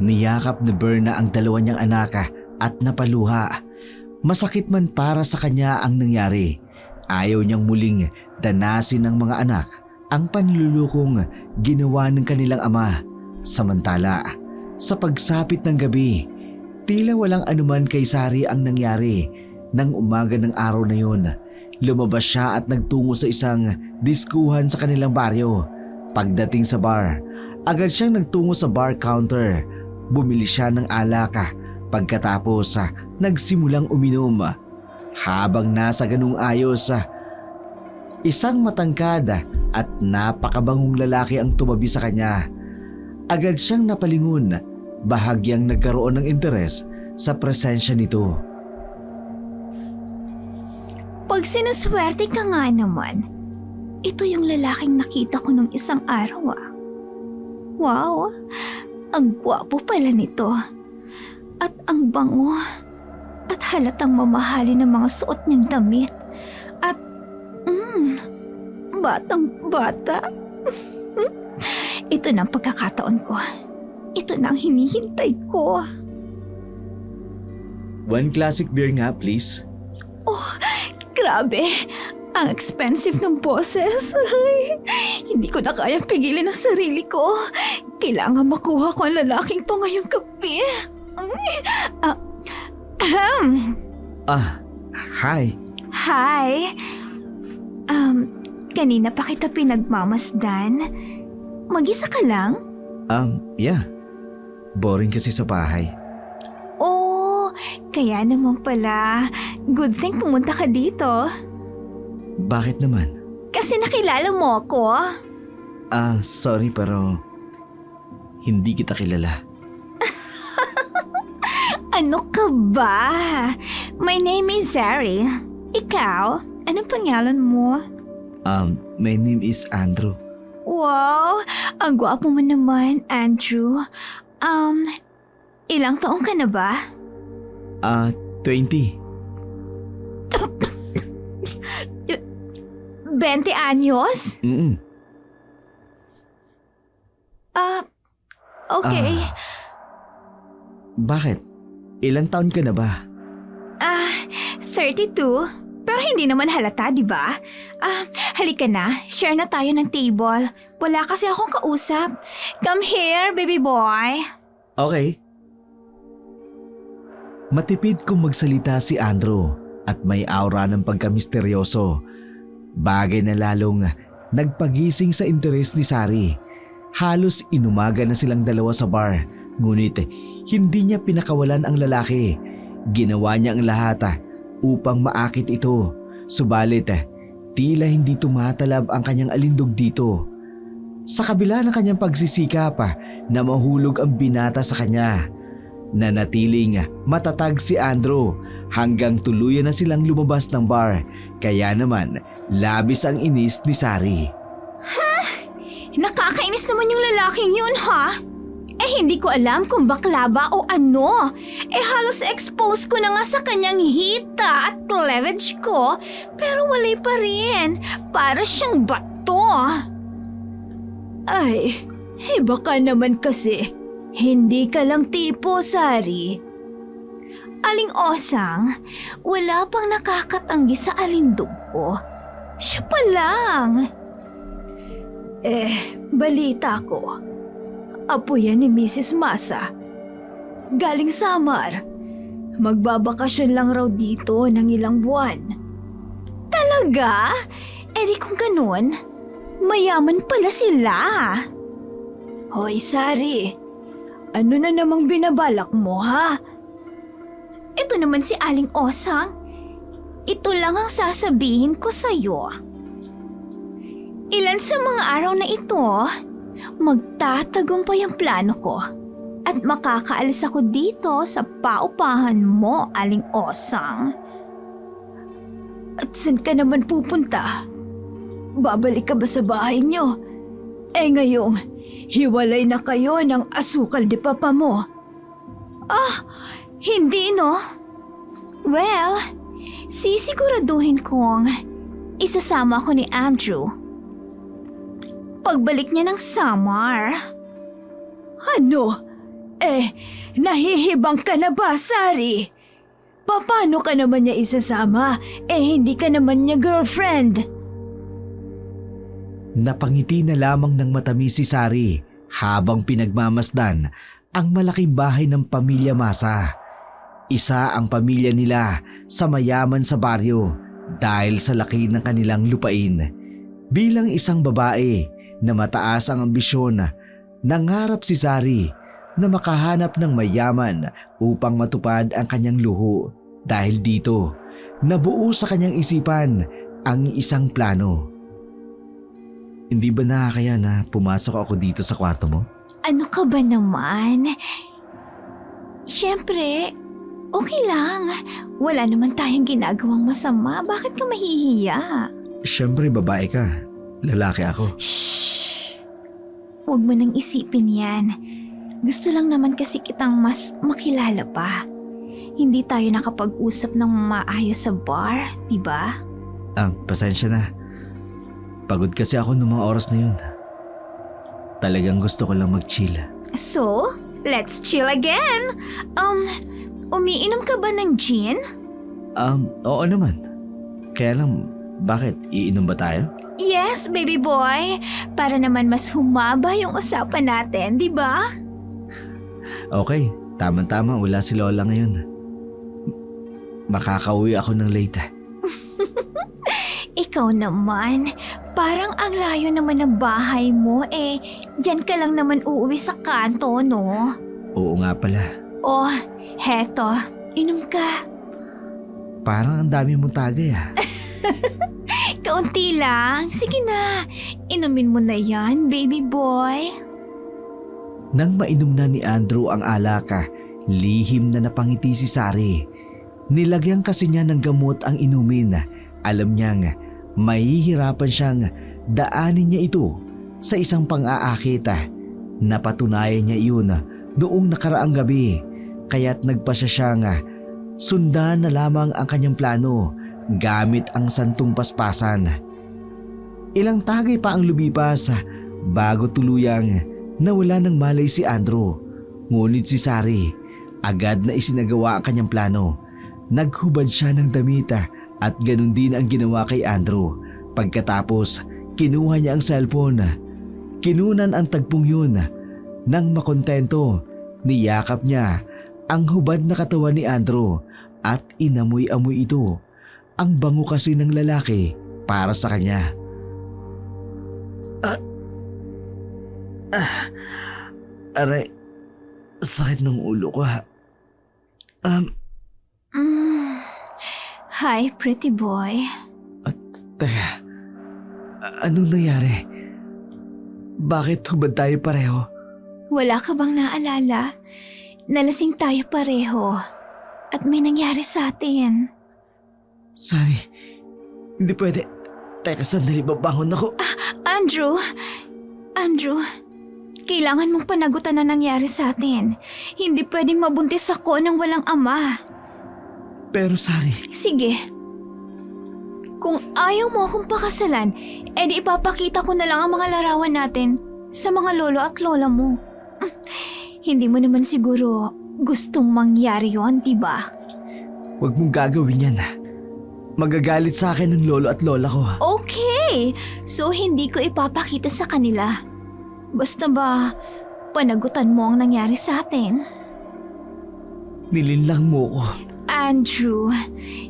Niyakap ni Berna ang dalawa niyang anak at napaluha. Masakit man para sa kanya ang nangyari. Ayaw niyang muling danasin ng mga anak ang panlulukong ginawa ng kanilang ama. Samantala, sa pagsapit ng gabi, tila walang anuman kay Sari ang nangyari. Nang umaga ng araw na yun, lumabas siya at nagtungo sa isang diskuhan sa kanilang baryo. Pagdating sa bar, agad siyang nagtungo sa bar counter. Bumili siya ng alak. Pagkatapos, nagsimulang uminom. Habang nasa ganung ayos, isang matangkad at napakabangong lalaki ang tumabi sa kanya. Agad siyang napalingon, bahagyang nagkaroon ng interes sa presensya nito. Pag sinuswerte ka nga naman, ito yung lalaking nakita ko nung isang araw. Wow, ang gwapo pala nito. At ang bango. At halatang mamahali ng mga suot niyang damit. At, batang bata. Ito na ang pagkakataon ko. Ito na ang hinihintay ko. One classic beer nga, please. Oh, grabe. Ang expensive ng boses. Hindi ko na kayang pigilin ang sarili ko. Kailangan makuha ko ang lalaking to ngayong gabi. Hi. Hi. Kanina pa kita pinagmamasdan. Mag-isa ka lang? Yeah. Boring kasi sa bahay. Oh, kaya naman pala. Good thing pumunta ka dito. Bakit naman? Kasi nakilala mo ako. Sorry pero hindi kita kilala. Ano ka ba? My name is Zari. Ikaw? Anong pangalan mo? My name is Andrew. Wow, ang gwapo mo naman, Andrew. Ilang taong ka na ba? 20. 20 anyos? Okay. Bakit? Ilang taon ka na ba? 32. Pero hindi naman halata, di ba? Halika na, share na tayo ng table. Wala kasi akong kausap. Come here, baby boy. Okay. Matipid kong magsalita si Andrew at may aura ng pagkamisteryoso. Bagay na lalong nagpagising sa interes ni Sari. Halos inumaga na silang dalawa sa bar, ngunit hindi niya pinakawalan ang lalaki. Ginawa niya ang lahat upang maakit ito. Subalit tila hindi tumatalab ang kanyang alindog dito. Sa kabila ng kanyang pagsisikap na mahulog ang binata sa kanya, nanatiling matatag si Andrew hanggang tuluyan na silang lumabas ng bar. Kaya naman labis ang inis ni Sari. Nakakainis naman yung lalaking yun, ha? Hindi ko alam kung bakla ba o ano. Halos expose ko na nga sa kanyang hita at cleavage ko, pero walay pa rin. Para siyang bato. Baka naman kasi hindi ka lang tipo, Sari. Aling Osang, wala pang nakakatanggi sa alindog ko. Siya pa lang. Balita ko. Apo yan ni Mrs. Masa. Galing Samar. Magbabakasyon lang raw dito ng ilang buwan. Talaga? Di kung ganun, mayaman pala sila. Hoy, Sari. Ano na namang binabalak mo, ha? Ito naman si Aling Osang. Ito lang ang sasabihin ko sa'yo. Ilan sa mga araw na ito, magtatagumpay ang plano ko at makakaalis ako dito sa paupahan mo, Aling Osang. At saan ka naman pupunta? Babalik ka ba sa bahay niyo? Ngayong hiwalay na kayo ng asukal de papa mo. Hindi no. Well, sisiguraduhin kong isasama ko ni Andrew pagbalik niya ng Samar. Ano? Nahihibang ka na ba, Sari? Paano ka naman niya isasama? Hindi ka naman niya girlfriend. Napangiti na lamang ng matamis si Sari habang pinagmamasdan ang malaking bahay ng pamilya Masa. Isa ang pamilya nila sa mayaman sa baryo dahil sa laki ng kanilang lupain. Bilang isang babae na mataas ang ambisyon, nangarap si Sari na makahanap ng mayaman upang matupad ang kanyang luho. Dahil dito, nabuo sa kanyang isipan ang isang plano. Hindi ba nakakaya na pumasok ako dito sa kwarto mo? Ano ka ba naman? Siyempre, okay lang. Wala naman tayong ginagawang masama. Bakit ka mahihiya? Siyempre babae ka. Lalaki ako. Shh! Huwag mo nang isipin yan. Gusto lang naman kasi kitang mas makilala pa. Hindi tayo nakapag-usap ng maayos sa bar, diba? Pasensya na. Pagod kasi ako noong mga oras na yun. Talagang gusto ko lang mag-chill. So, let's chill again. Umiinom ka ba ng gin? Oo naman. Kaya lang, bakit? Iinom ba tayo? Yes, baby boy. Para naman mas humaba yung usapan natin, di ba? Okay, tama-tama. Wala si Lola ngayon. Makakauwi ako ng late. Ikaw naman, parang ang layo naman ng bahay mo diyan ka lang naman uuwi sa kanto, no? Oo nga pala. Oh, heto, inom ka. Parang ang dami mong tagay Kaunti lang. Sige na, inumin mo na yan, baby boy. Nang mainom na ni Andrew ang alak, lihim na napangiti si Sari. Nilagyan kasi niya ng gamot ang inumin. Alam niyang mahihirapan siyang daanin niya ito sa isang pang-aakit. Napatunayan niya iyon noong nakaraang gabi, kaya't nagpasya siyang sundan na lamang ang kanyang plano gamit ang santong paspasan. Ilang tagay pa ang lumipas bago tuluyang nawala ng malay si Andrew. Ngunit si Sari agad na isinagawa ang kanyang plano. Naghubad siya ng damit At ganun din ang ginawa kay Andrew. Pagkatapos, kinuha niya ang cellphone. Kinunan ang tagpong yun. Nang makontento, niyakap niya ang hubad na katawan ni Andrew at inamoy-amoy ito. Ang bango kasi ng lalaki para sa kanya. Aray, sakit ng ulo ko ha. Hi, pretty boy. Teka, anong nangyari? Bakit hubad tayo pareho? Wala ka bang naalala? Nalasing tayo pareho. At may nangyari sa atin. Sorry, hindi pwede. Teka, sandali, babangon ako. Andrew, kailangan mong panagutan na nangyari sa atin. Hindi pwedeng mabuntis ako nang walang ama. Pero Sari, Sige. Kung ayaw mo akong pakasalan, edi ipapakita ko na lang ang mga larawan natin sa mga lolo at lola mo. Hindi mo naman siguro gustong mangyari yon, diba? huwag mong gagawin yan. Magagalit sa akin ng lolo at lola ko. Okay, so hindi ko ipapakita sa kanila. Basta ba, panagutan mo ang nangyari sa atin? Nilinlang mo ko. Andrew,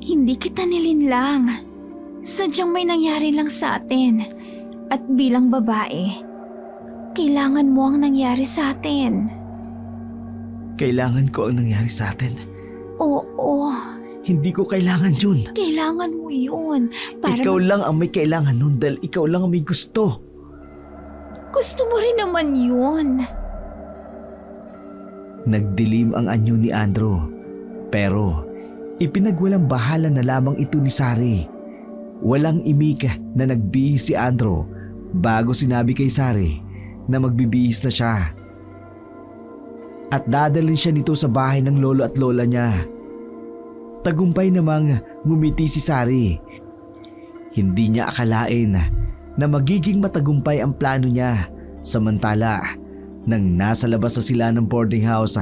hindi kita nilinlang. Sadyang may nangyari lang sa atin. At bilang babae, kailangan mo ang nangyari sa atin. Kailangan ko ang nangyari sa atin. Oo, Hindi ko kailangan yun. kailangan mo yun. Ikaw lang ang may kailangan nun dahil ikaw lang ang may gusto. Gusto mo rin naman yun. Nagdilim ang anyo ni Andrew. Pero ipinagwalang bahala na lamang ito ni Sari. Walang imik na nagbihis si Andrew bago sinabi kay Sari na magbibihis na siya. At dadalhin siya nito sa bahay ng lolo at lola niya. Tagumpay namang ngumiti si Sari. Hindi niya akalain na magiging matagumpay ang plano niya. Samantala, nang nasa labas na sila ng boarding house,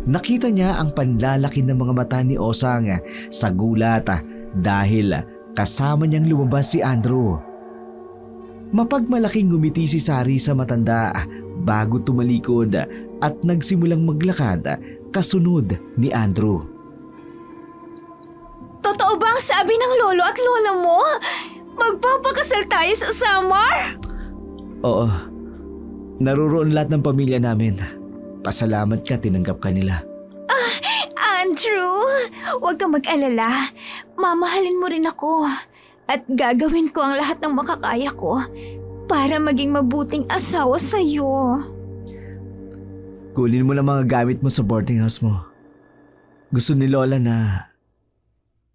nakita niya ang panlalaki ng mga mata ni Osang sa gulat dahil kasama niyang lumabas si Andrew. Mapagmalaking ngumiti si Sari sa matanda bago tumalikod at nagsimulang maglakad kasunod ni Andrew. Totoo ba ang sabi ng lolo at lola mo? Magpapakasal tayo sa summer? Oo, naruroon lahat ng pamilya namin. Pasalamat ka, tinanggap ka nila. Andrew, huwag kang mag-alala. Mamahalin mo rin ako. At gagawin ko ang lahat ng makakaya ko para maging mabuting asawa sa'yo. Kunin mo na mga gamit mo sa boarding house mo. Gusto ni Lola na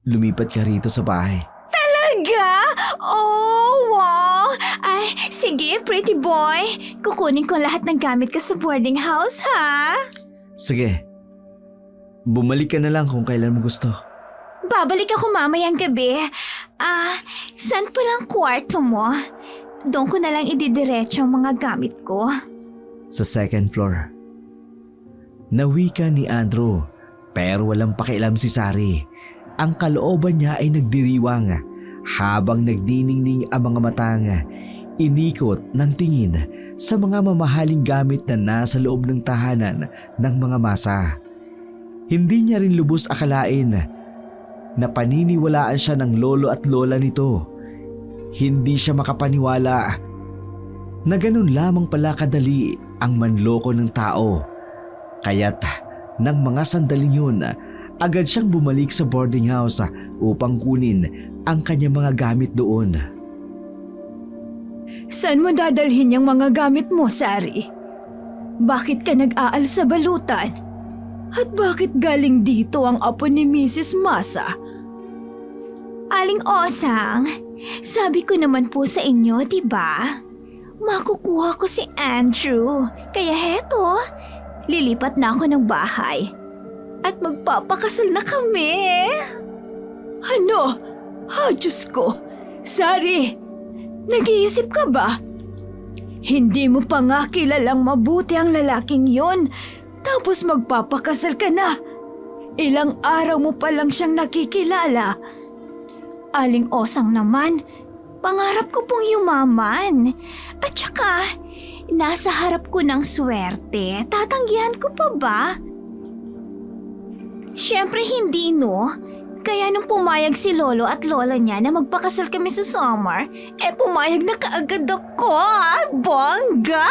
lumipat ka rito sa bahay. Talaga? Oh, wow! Ay, sige, pretty boy. Kukunin ko lahat ng gamit ko sa boarding house, ha? Sige, bumalik ka na lang kung kailan mo gusto. Babalik ako mamayang gabi. Saan palang kwarto mo? Doon ko na lang ididiretso ang mga gamit ko. Sa second floor. Nawika ni Andrew pero walang pakialam si Sari. Ang kalooban niya ay nagdiriwang habang nagniningning ang mga matang inikot ng tingin sa mga mamahaling gamit na nasa loob ng tahanan ng mga masa. Hindi niya rin lubos akalain na paniniwalaan siya ng lolo at lola nito. Hindi siya makapaniwala na ganun lamang pala kadali ang manloko ng tao. Kaya't nang mga sandaling yun, agad siyang bumalik sa boarding house upang kunin ang kanyang mga gamit doon. Saan mo dadalhin yung mga gamit mo, Sari? Bakit ka nag-aal sa balutan? At bakit galing dito ang apo ni Mrs. Masa? Aling Osang, sabi ko naman po sa inyo, diba? Makukuha ko si Andrew. Kaya heto, lilipat na ako ng bahay. At magpapakasal na kami. Ano? Diyos ko. Sari, nag-iisip ka ba? Hindi mo pa nga kilalang mabuti ang lalaking yon. Tapos magpapakasal ka na. Ilang araw mo pa lang siyang nakikilala. Aling Osang naman, pangarap ko pong yumaman. At saka, nasa harap ko ng swerte. Tatanggihan ko pa ba? Siyempre hindi, no? Kaya nung pumayag si Lolo at Lola niya na magpakasal kami sa summer, pumayag na kaagad ako. Bongga!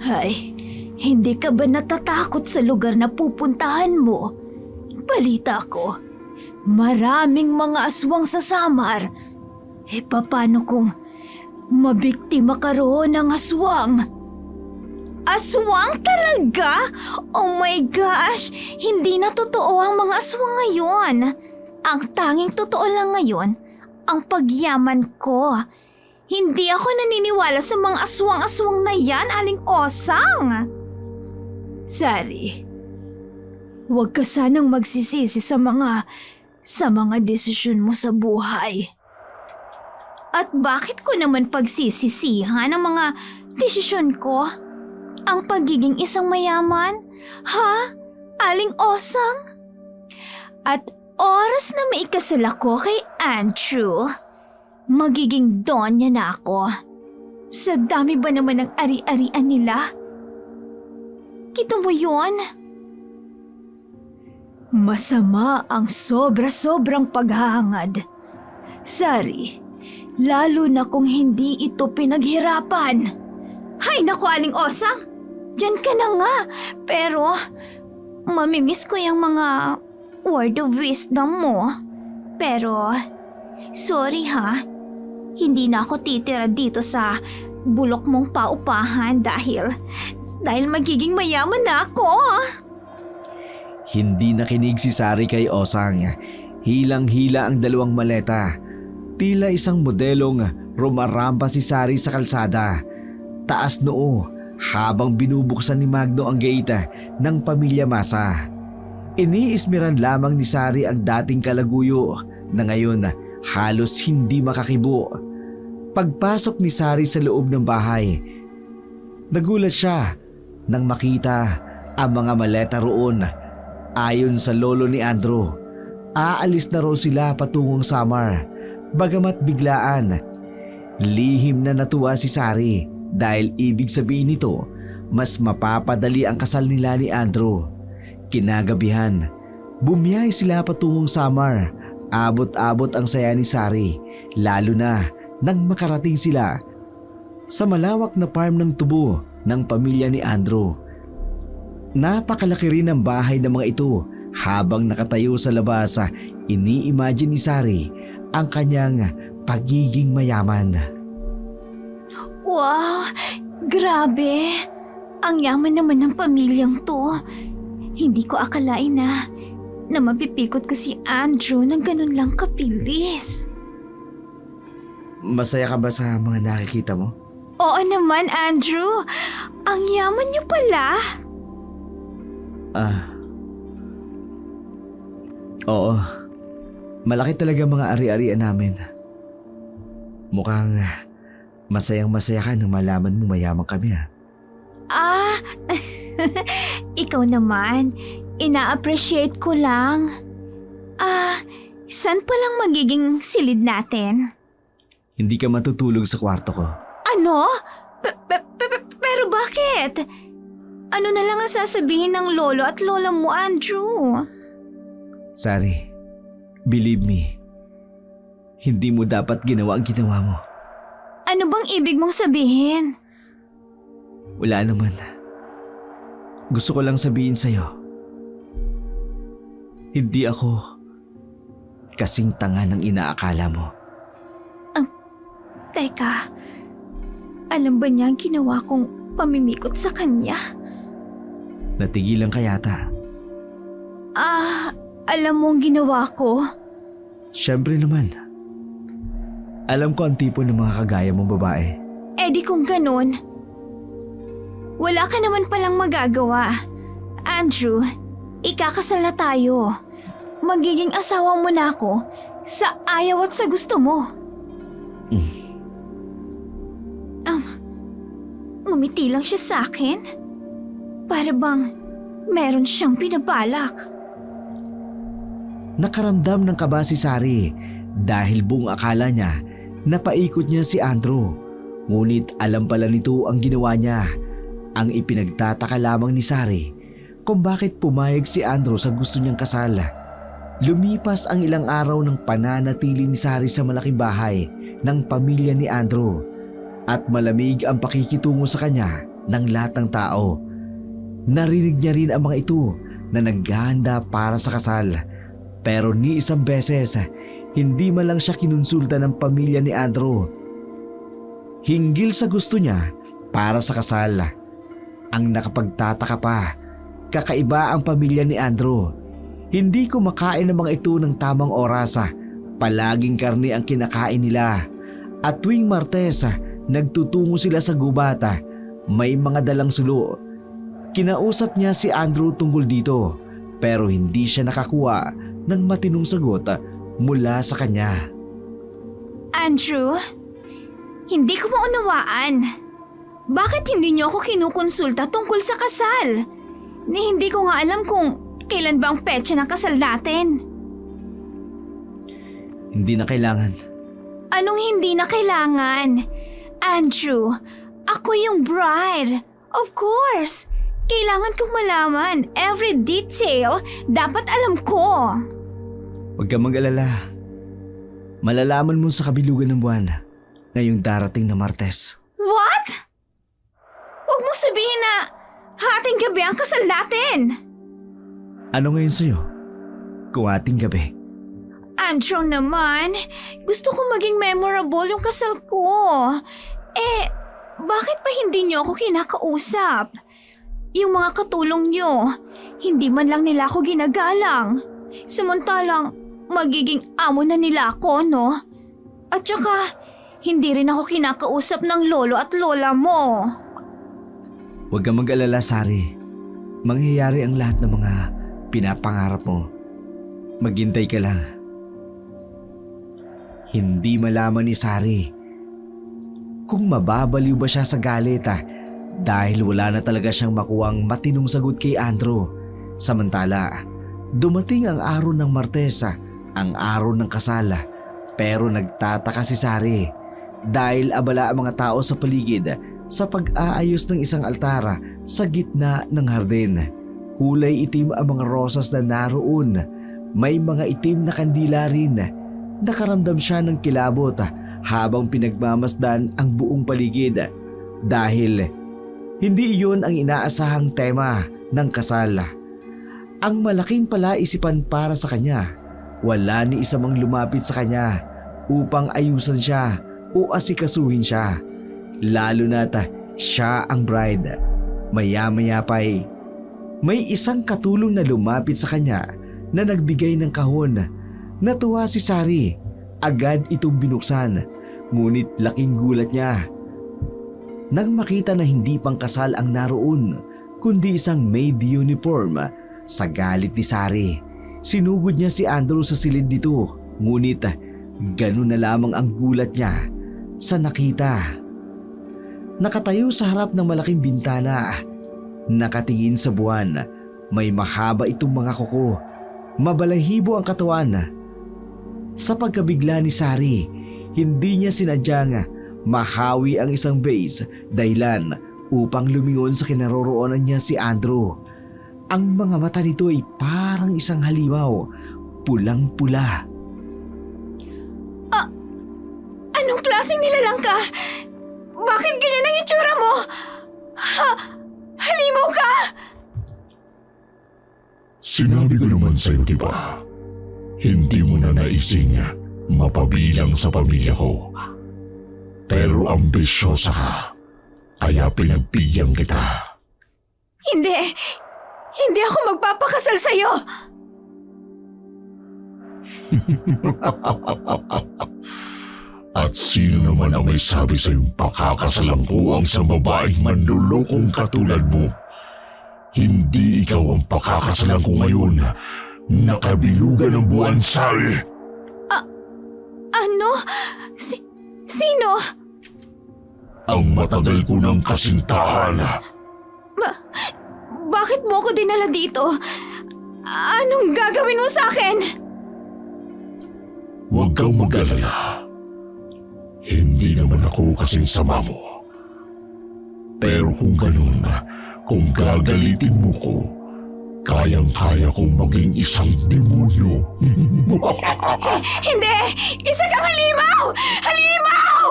Hay, hindi ka ba natatakot sa lugar na pupuntahan mo? Balita ko, maraming mga aswang sa Samar. Paano kung mabiktima ka roon ng aswang? Aswang talaga? Oh my gosh! Hindi na totoo ang mga aswang ngayon. Ang tanging totoo lang ngayon, ang pagyaman ko. Hindi ako naniniwala sa mga aswang-aswang na yan, Aling Osang. Sari, huwag ka sanang magsisisi sa mga desisyon mo sa buhay. At bakit ko naman pagsisisihan ang mga desisyon ko? Ang pagiging isang mayaman? Ha? Aling Osang? At oras na maikasal ako kay Andrew, magiging donya na ako. Sa dami ba naman ng ari-arian nila? Kita mo yun? Masama ang sobra-sobrang paghahangad. Sari, lalo na kung hindi ito pinaghirapan. Hay naku, Aling Osang! Diyan ka na nga. Pero, mamimiss ko yung mga word of wisdom mo. Pero, sorry ha. Hindi na ako titira dito sa bulok mong paupahan dahil magiging mayaman na ako. Hindi nakinig si Sari kay Osang. Hilang-hila ang dalawang maleta. Tila isang modelong rumarampa si Sari sa kalsada. Taas noo habang binubuksan ni Magno ang gate ng Pamilya Masa. Iniismiran lamang ni Sari ang dating kalaguyo na ngayon halos hindi makakibo. Pagpasok ni Sari sa loob ng bahay, nagulat siya nang makita ang mga maleta roon. Ayon sa lolo ni Andrew, aalis na raw sila patungong Samar. Bagamat biglaan, lihim na natuwa si Sari dahil ibig sabihin nito mas mapapadali ang kasal nila ni Andrew. Kinagabihan, bumiyay sila patungong Samar. Abot-abot ang saya ni Sari, lalo na nang makarating sila sa malawak na farm ng tubo ng pamilya ni Andrew. Napakalaki rin ang bahay ng mga ito. Habang nakatayo sa labas, ini-imagine ni Sari ang kanyang pagiging mayaman. Wow! Grabe! Ang yaman naman ng pamilyang to. Hindi ko akalain na mapipikot ko si Andrew ng ganun lang kapilis. Masaya ka ba sa mga nakikita mo? Oo naman, Andrew. Ang yaman niyo pala. Oo. Malaki talaga mga ari-arian namin. Mukhang masayang-masaya ka nang malaman mo mayaman kami Ikaw naman. Ina-appreciate ko lang. Saan palang magiging silid natin? Hindi ka matutulog sa kwarto ko. Ano? Pero bakit? Ano na lang ang sasabihin ng lolo at lola mo, Andrew? Sari, believe me, hindi mo dapat ginawa ang ginawa mo. Ano bang ibig mong sabihin? Wala naman. Gusto ko lang sabihin sa'yo, hindi ako kasing tanga ng inaakala mo. Teka, alam ba niya ang ginawa kong pamimikot sa kanya? Natigilan ka yata. Alam mo ang ginawa ko? Siyempre naman. Alam ko ang tipo ng mga kagaya mong babae. Di kung ganun, wala ka naman palang magagawa. Andrew, ikakasal na tayo. Magiging asawa mo na ako sa ayaw at sa gusto mo. Ngumiti lang siya sa akin. Para bang meron siyang pinabalak. Nakaramdam ng kaba si Sari dahil buong akala niya napaikot niya si Andrew. Ngunit alam pala nito ang ginawa niya. Ang ipinagtataka lamang ni Sari kung bakit pumayag si Andrew sa gusto niyang kasal. Lumipas ang ilang araw ng pananatili ni Sari sa malaking bahay ng pamilya ni Andrew at malamig ang pakikitungo sa kanya ng lahat ng tao. Narinig niya rin ang mga ito na naghahanda para sa kasal. Pero ni isang beses, hindi man lang siya kinonsulta ng pamilya ni Andrew hinggil sa gusto niya para sa kasal. Ang nakapagtataka pa, kakaiba ang pamilya ni Andrew. Hindi kumakain ng mga ito ng tamang oras. Palaging karne ang kinakain nila. At tuwing Martes, nagtutungo sila sa gubat. May mga dalang sulo. Kinausap niya si Andrew tungkol dito pero hindi siya nakakuha ng matinong sagot mula sa kanya. Andrew, hindi ko maunawaan. Bakit hindi niyo ako kinukonsulta tungkol sa kasal? Hindi ko nga alam kung kailan ba ang petsa ng kasal natin. Hindi na kailangan. Anong hindi na kailangan? Andrew, ako yung bride. Of course. Kailangan kong malaman. Every detail, dapat alam ko. Huwag kang mag-alala. Malalaman mo sa kabilugan ng buwan ngayong darating na Martes. What? Huwag mo sabihin na hating gabi ang kasal natin. Ano ngayon sa'yo? Kung ating gabi. Andrew naman, gusto ko maging memorable yung kasal ko. Bakit pa hindi niyo ako kinakausap? Yung mga katulong niyo, hindi man lang nila ako ginagalang. Samantalang, magiging amo na nila ako, no? At saka, hindi rin ako kinakausap ng lolo at lola mo. Huwag kang mag-alala, Sari. Mangyayari ang lahat ng mga pinapangarap mo. Maghintay ka lang. Hindi malaman ni Sari kung mababaliw ba siya sa galit dahil wala na talaga siyang makuwang matinong sagot kay Andrew. Samantala, dumating ang araw ng Martes, ang araw ng kasal. Pero nagtataka si Sari dahil abala ang mga tao sa paligid sa pag-aayos ng isang altara sa gitna ng hardin. Kulay itim ang mga rosas na naroon. May mga itim na kandila rin. Nakaramdam siya ng kilabot habang pinagmamasdan ang buong paligid dahil hindi iyon ang inaasahang tema ng kasal. Ang malaking palaisipan para sa kanya, wala ni isa mang lumapit sa kanya upang ayusan siya o asikasuhin siya. Lalo na't siya ang bride. Maya-maya pa'y may isang katulong na lumapit sa kanya na nagbigay ng kahon. Natuwa si Sari. Agad itong binuksan. Ngunit laking gulat niya nang makita na hindi pang kasal ang naroon, kundi isang maid uniform. Sa galit ni Sari, sinugod niya si Andrew sa silid nito. Ngunit ganun na lamang ang gulat niya sa nakita. Nakatayo sa harap ng malaking bintana, nakatingin sa buwan. May mahaba itong mga kuko, mabalahibo ang katawan. Sa pagkabigla ni Sari, hindi niya sinadyang mahawi ang isang vase dahilan upang lumingon sa kinaroroonan niya si Andrew. Ang mga mata nito ay parang isang halimaw, pulang-pula. Anong klaseng nilalang ka? Bakit ganyan ang itsura mo? Halimaw ka? Sinabi ko naman sa'yo, di ba? Hindi mo na naising mapabilang sa pamilya ko. Pero ambisyosa ka, kaya pinagbigyan kita. Hindi ako magpapakasal sa'yo. At sino naman ang may sabi sa'yong pakakasalan ko ang sa babaeng manlulokong katulad mo? Hindi ikaw ang pakakasalan ko ngayon. Nakabilugan ng buwan, Sari. Ano? Sino? Ang matagal ko ng kasintahan. Bakit mo ko dinala dito? Anong gagawin mo sa akin? Huwag kang mag-alala. Hindi naman ako kasing sama mo. Pero kung ganun, kung gagalitin mo ko, kayang-kaya kong maging isang demonyo. Hindi! Isa kang halimaw! Halimaw!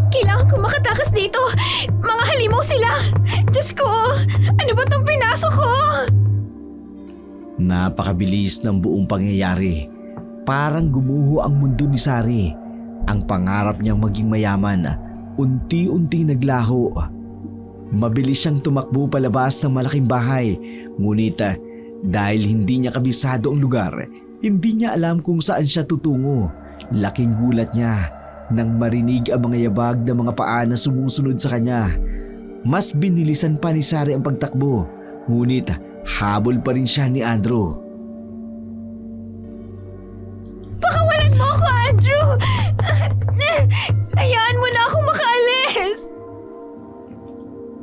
Kailangan ko makatakas dito! Mga halimaw sila! Diyos ko! Ano ba itong pinasok ko? Napakabilis ng buong pangyayari. Parang gumuho ang mundo ni Sari. Ang pangarap niyang maging mayaman, unti-unti naglaho. Mabilis siyang tumakbo palabas ng malaking bahay. Ngunit dahil hindi niya kabisado ang lugar, hindi niya alam kung saan siya tutungo. Laking gulat niya nang marinig ang mga yabag ng mga paa na sumusunod sa kanya. Mas binilisan pa ni Sari ang pagtakbo. Ngunit habol pa rin siya ni Andrew. Pakawalan mo ako, Andrew! Hayaan mo na akong makaalis!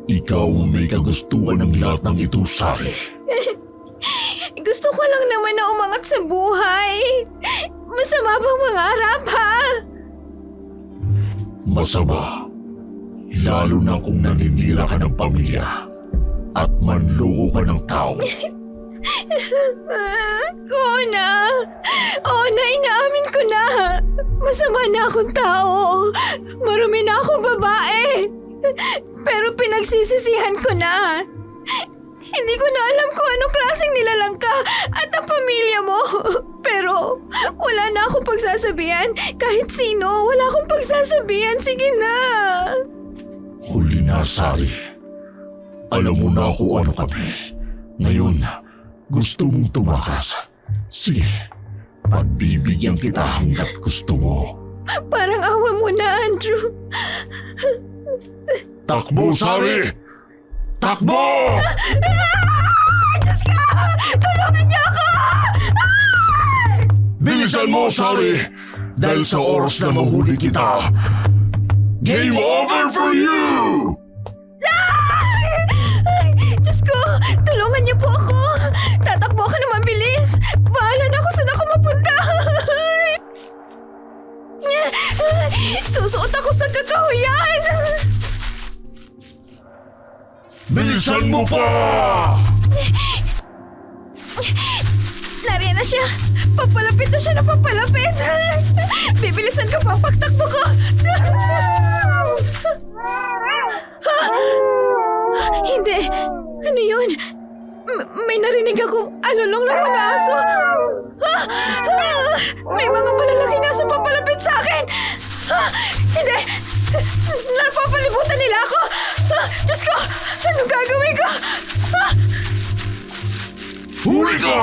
Ikaw ang may kagustuhan ng lahat ng ito, Sari. Gusto ko lang naman na umangat sa buhay. Masama bang mangarap, ha? Masama. Lalo na kung naninira ka ng pamilya at manloko ka ng tao. Oo na, inaamin ko na. Masama na akong tao. Marumi na akong babae. Pero pinagsisisihan ko na. Hindi ko na alam kung anong klaseng nilalang ka at ang pamilya mo. Pero wala na akong pagsasabihan. Kahit sino, wala akong pagsasabihan. Sige na. Huli na, Sari. Alam mo na kung ano kami. Ngayon, gusto mong tumakas. Sige, pagbibigyan kita hanggat gusto mo. Parang awa mo na, Andrew. Takbo, Sari! Takbo! Diyos ka! Tulungan niyo ako! Bilisan mo, Sari! Dahil sa oras na mahuli kita, game over for you! Diyos ko! Tulungan niyo po ako! Tatakbo ako na mabilis! Bahala na ako saan ako mapunta! Susuot ako sa kakahuyan! Bilisan mo pa! Nariyan na siya! Papalapit na siya na papalapit! Bibilisan ko pa ang pagtakbo ko! Hindi! Ano yun? May narinig akong alulong ng mga aso! May mga malalaking aso papalapit sa akin! Hindi! Napapalibutan nila ako! Diyos ko! Anong gagawin ko? Huli ka!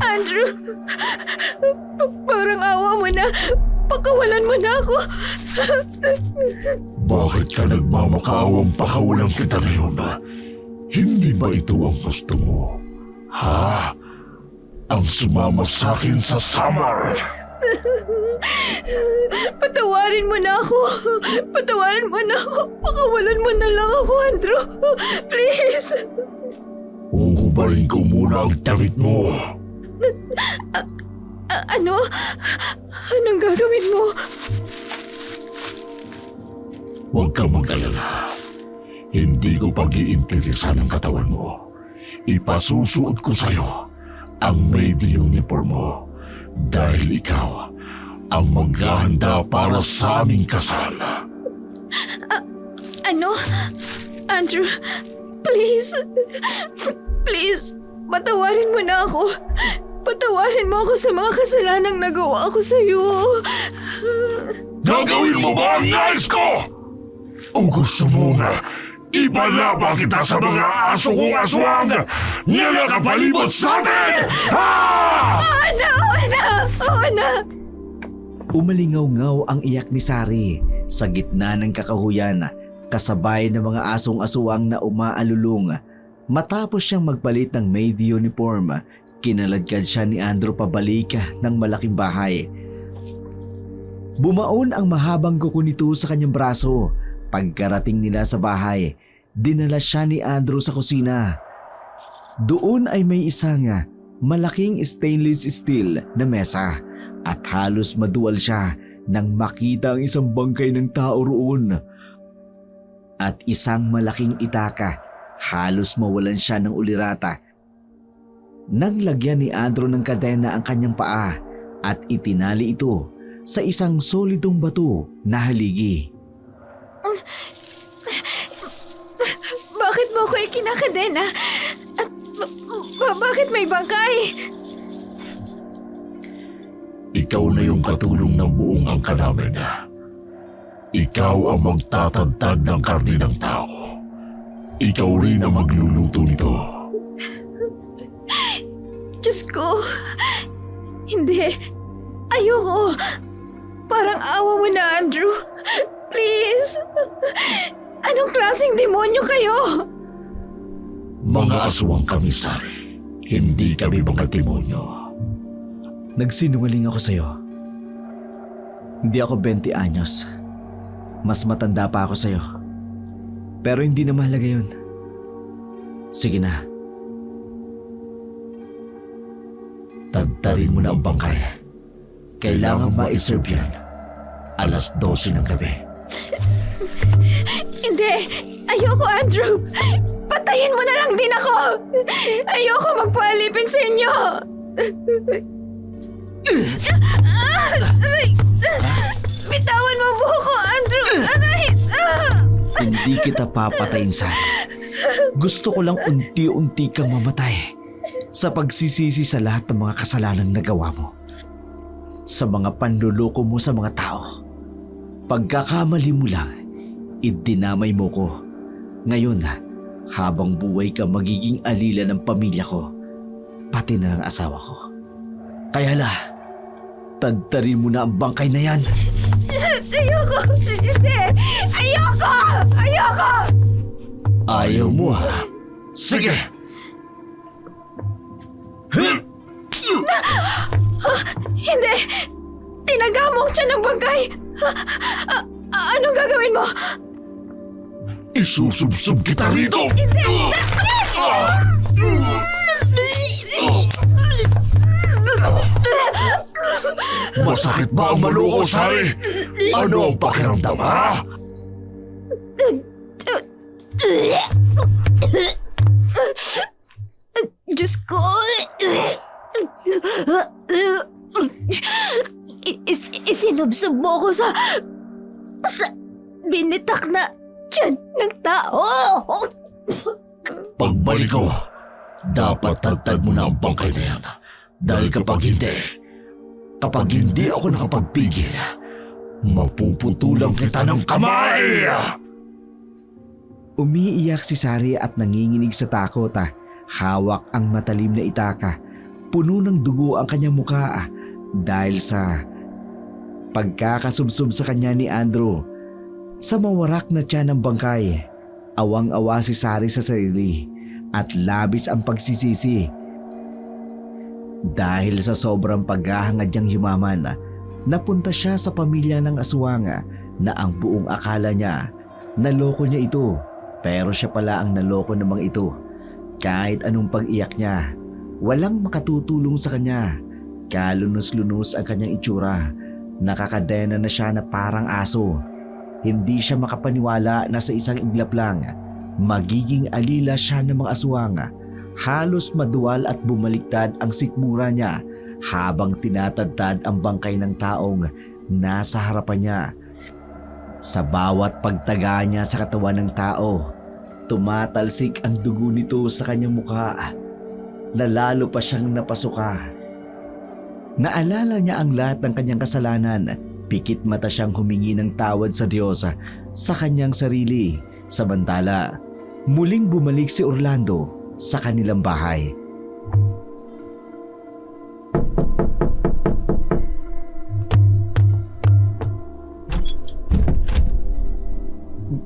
Andrew! Parang awa mo na! Pakawalan mo na ako! Bakit ka nagmamakawang pakawalan kita ngayon? Hindi ba ito ang gusto mo? Ha? Ang sumama sa akin sa summer? Patawarin mo na ako! Patawarin mo na ako! Pakawalan mo na lang ako, Andrew! Please! Uhubarin ko muna ang damit mo. Ano? Anong gagawin mo? Huwag kang mag-alala. Hindi ko pag-iinteresan ang katawan mo. Ipasusuot ko sa'yo ang maid uniform mo dahil ikaw ang maghahanda para sa aming kasal. Ano? Andrew, please. Please, patawarin mo na ako. Patawarin mo ako sa mga kasalanang nagawa ko sa'yo. Gagawin mo ba ang nais ko? O gusto mo nga ipalaba kita sa mga aso kong aswang na nakapalibot sa atin? Ha? Oo na! Umalingaw-ngaw ang iyak ni Sari sa gitna ng kakahuyan, kasabay ng mga asong aswang na umaalulong. Matapos siyang magpalit ng maid uniform, kinaladkad siya ni Andrew pabalik ng malaking bahay. Bumaon ang mahabang kuko nito sa kanyang braso. Pagkarating nila sa bahay, dinala siya ni Andrew sa kusina. Doon ay may isang malaking stainless steel na mesa at halos maduwal siya nang makita ang isang bangkay ng tao roon. At isang malaking itaka, halos mawalan siya ng ulirata. Nang lagyan ni Andrew ng kadena ang kanyang paa at itinali ito sa isang solidong bato na haligi. Bakit mo ako ikinakadena? At bakit may bangkay? Ikaw na yung katulong ng buong angka namin. Ikaw ang magtatagtag ng karne ng tao. Ikaw rin ang magluluto nito. Diyos ko. Hindi. Ayoko. Parang awa mo na, Andrew. Please. Anong klaseng demonyo kayo? Mga aswang kami, Sari. Hindi kami mga demonyo. Nagsinungaling ako sa'yo. Hindi ako 20 anyos. Mas matanda pa ako sa'yo. Pero hindi na mahalaga yun. Sige na. Tagtarin mo na ang bangkay. Kailangan ma-serve yan. 12:00 ng gabi. Hindi. Ayoko, Andrew. Patayin mo na lang din ako. Ayoko magpaalipin sa inyo. Bitawan mo po ako, Andrew. Aray! Hindi kita papatayin, Sari. Gusto ko lang unti-unti kang mamatay sa pagsisisi sa lahat ng mga kasalanang nagawa mo. Sa mga panluloko mo sa mga tao. Pagkakamali mo lang, idinamay mo ko. Ngayon, habang buhay ka magiging alila ng pamilya ko, pati na ng asawa ko. Kaya la, tadtarin mo na ang bangkay na yan. Ayoko! Hindi! Ayoko! Ayoko! Ayaw mo ha? Sige! Hindi! Tinaga mo ang tiyan ng bangkay! Anong gagawin mo? Isusubsob kita rito! Masakit ba ang maloko, Sari? Ano ang pakiramdam, ha? Diyos ko! Isinubsob mo ko sa binitak na tiyan ng tao! Pagbalik ko, dapat tagtag mo na ang bangkay na yan. Dahil kapag hindi ako nakapagpigil, mapuputulang kita ng kamay! Umiiyak si Sari at nanginginig sa takot. Hawak ang matalim na itaka. Puno ng dugo ang kanyang mukha dahil sa pagkakasubsob sa kanya ni Andrew. Sa mawarak na tiyan ng bangkay, awang-awa si Sari sa sarili at labis ang pagsisisi. Dahil sa sobrang paghahangad niyang yumaman, napunta siya sa pamilya ng aswang na ang buong akala niya naloko niya ito. Pero siya pala ang naloko namang ito. Kahit anong pag-iyak niya, walang makatutulong sa kanya. Kalunos-lunos ang kanyang itsura. Nakakadena na siya na parang aso. Hindi siya makapaniwala na sa isang iglap lang, magiging alila siya ng mga aswang. Halos maduwal at bumaliktad ang sikmura niya habang tinatadtad ang bangkay ng taong nasa harapan niya. Sa bawat pagtaga niya sa katawan ng tao, tumatalsik ang dugo nito sa kanyang mukha na lalo pa siyang napasuka. Naalala niya ang lahat ng kanyang kasalanan. Pikit mata siyang humingi ng tawad sa Diyos sa kanyang sarili. Samantala, muling bumalik si Orlando sa kanilang bahay.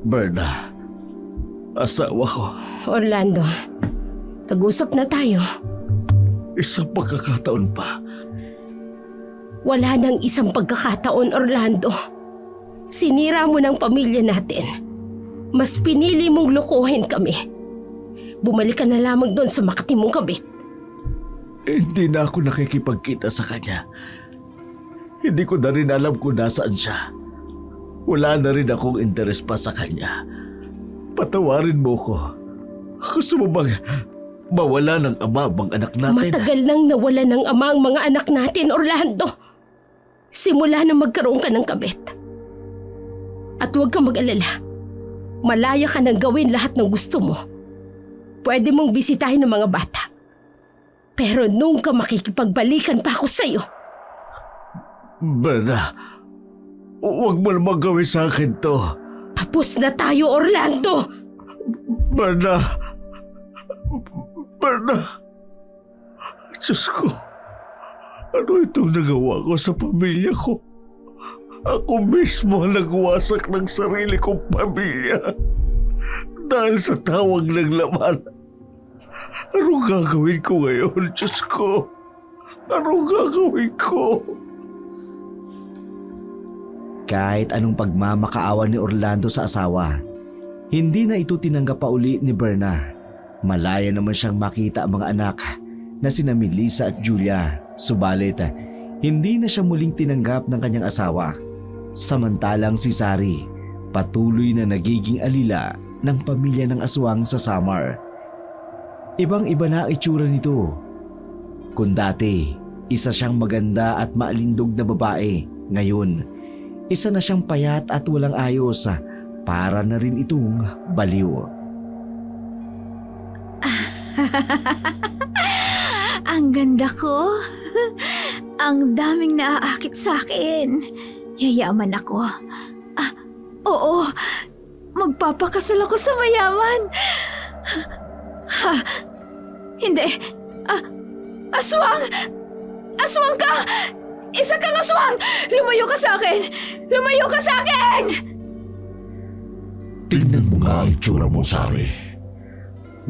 Berna, asawa ko, Orlando, tag-usap na tayo. isang pagkakataon pa. Wala nang isang pagkakataon, Orlando. Sinira mo ng pamilya natin. Mas pinili mong lokohin kami. bumalik ka na lamang doon sa Makati mong kabit. Hindi na ako nakikipagkita sa kanya. Hindi ko na rin alam kung nasaan siya. Wala na rin akong interes pa sa kanya. Patawarin mo ko. Gusto mo bang mawala ng ama ang anak natin? Matagal nang nawala ng ama ang mga anak natin, Orlando. Simula na magkaroon ka ng kabit. At huwag kang mag-alala. Malaya ka nang gawin lahat ng gusto mo. Pwede mong bisitahin ng mga bata. Pero nung ka makikipagbalikan pa ako sa'yo, Berna, huwag mo namang gawin sa akin to. tapos na tayo, Orlando! Berna! Berna! Diyos ko, ano itong nagawa ko sa pamilya ko? Ako mismo ang nagwasak ng sarili kong pamilya. Dahil sa tawag ng laman. Anong gagawin ko ngayon, Diyos ko? Anong gagawin ko? Kahit anong pagmamakaawa ni Orlando sa asawa, hindi na ito tinanggap pa uli ni Berna. Malaya naman siyang makita ang mga anak na sina Melissa at Julia. Subalit, hindi na siya muling tinanggap ng kanyang asawa. Samantalang si Sari, patuloy na nagiging alila ng pamilya ng aswang sa Samar. Ibang-iba na ang itsura nito. Kung dati, isa siyang maganda at maalindog na babae, ngayon, isa na siyang payat at walang ayos, para na rin itong baliw. Ang ganda ko. Ang daming naaakit sa akin. Yayaman ako. Oo, magpapakasal ako sa mayaman. Hindi. Aswang! Aswang ka! Isa kang aswang! Lumayo ka sa akin! Lumayo ka sa akin! Tingnan mo nga ang itsura mo, Sari.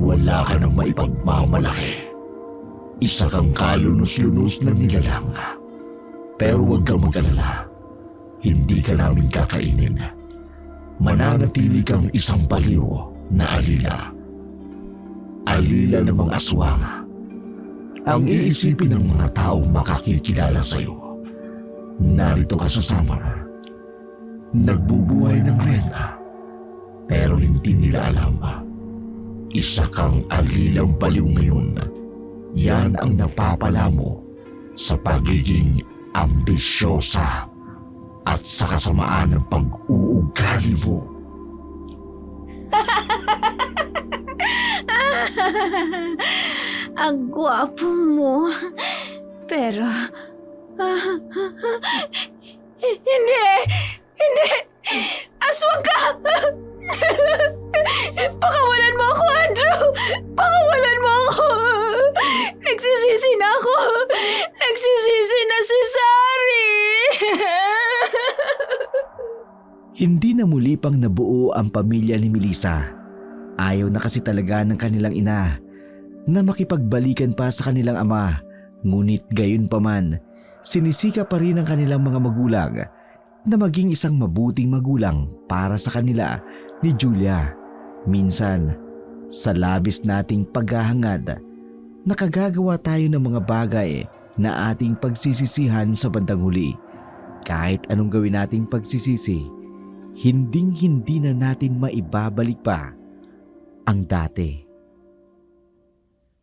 Wala ka nang maipagmamalaki. Isa kang kalunos-lunos na nilalang. Pero huwag kang mag-alala. Hindi ka namin kakainin. Mananatili kang isang baliw na alila. Alila ng mga aswang. Ang iisipin ng mga taong makakikilala sa'yo. Narito ka sa Samar. Nagbubuhay ng rena. Pero hindi nila alam. Isa kang alilang baliw ngayon. Yan ang napapala mo sa pagiging ambisyosa at sa kasamaan ng pag-uugali mo. Ang gwapo mo. Pero... hindi! Hindi! Aswang ka! Pakawalan mo ako, Andrew! Pakawalan mo ako! Nagsisisi na ako! Nagsisisi na si Sari! Hindi na muli pang nabuo ang pamilya ni Melissa. Ayaw na kasi talaga ng kanilang ina na makipagbalikan pa sa kanilang ama. Ngunit gayon pa man, sinisika pa rin ng kanilang mga magulang na maging isang mabuting magulang para sa kanila ni Julia. Minsan, sa labis nating paghahangad, nakagagawa tayo ng mga bagay na ating pagsisisihan sa bandang huli. Kahit anong gawin nating pagsisisi, hinding-hindi na natin maibabalik pa ang dati.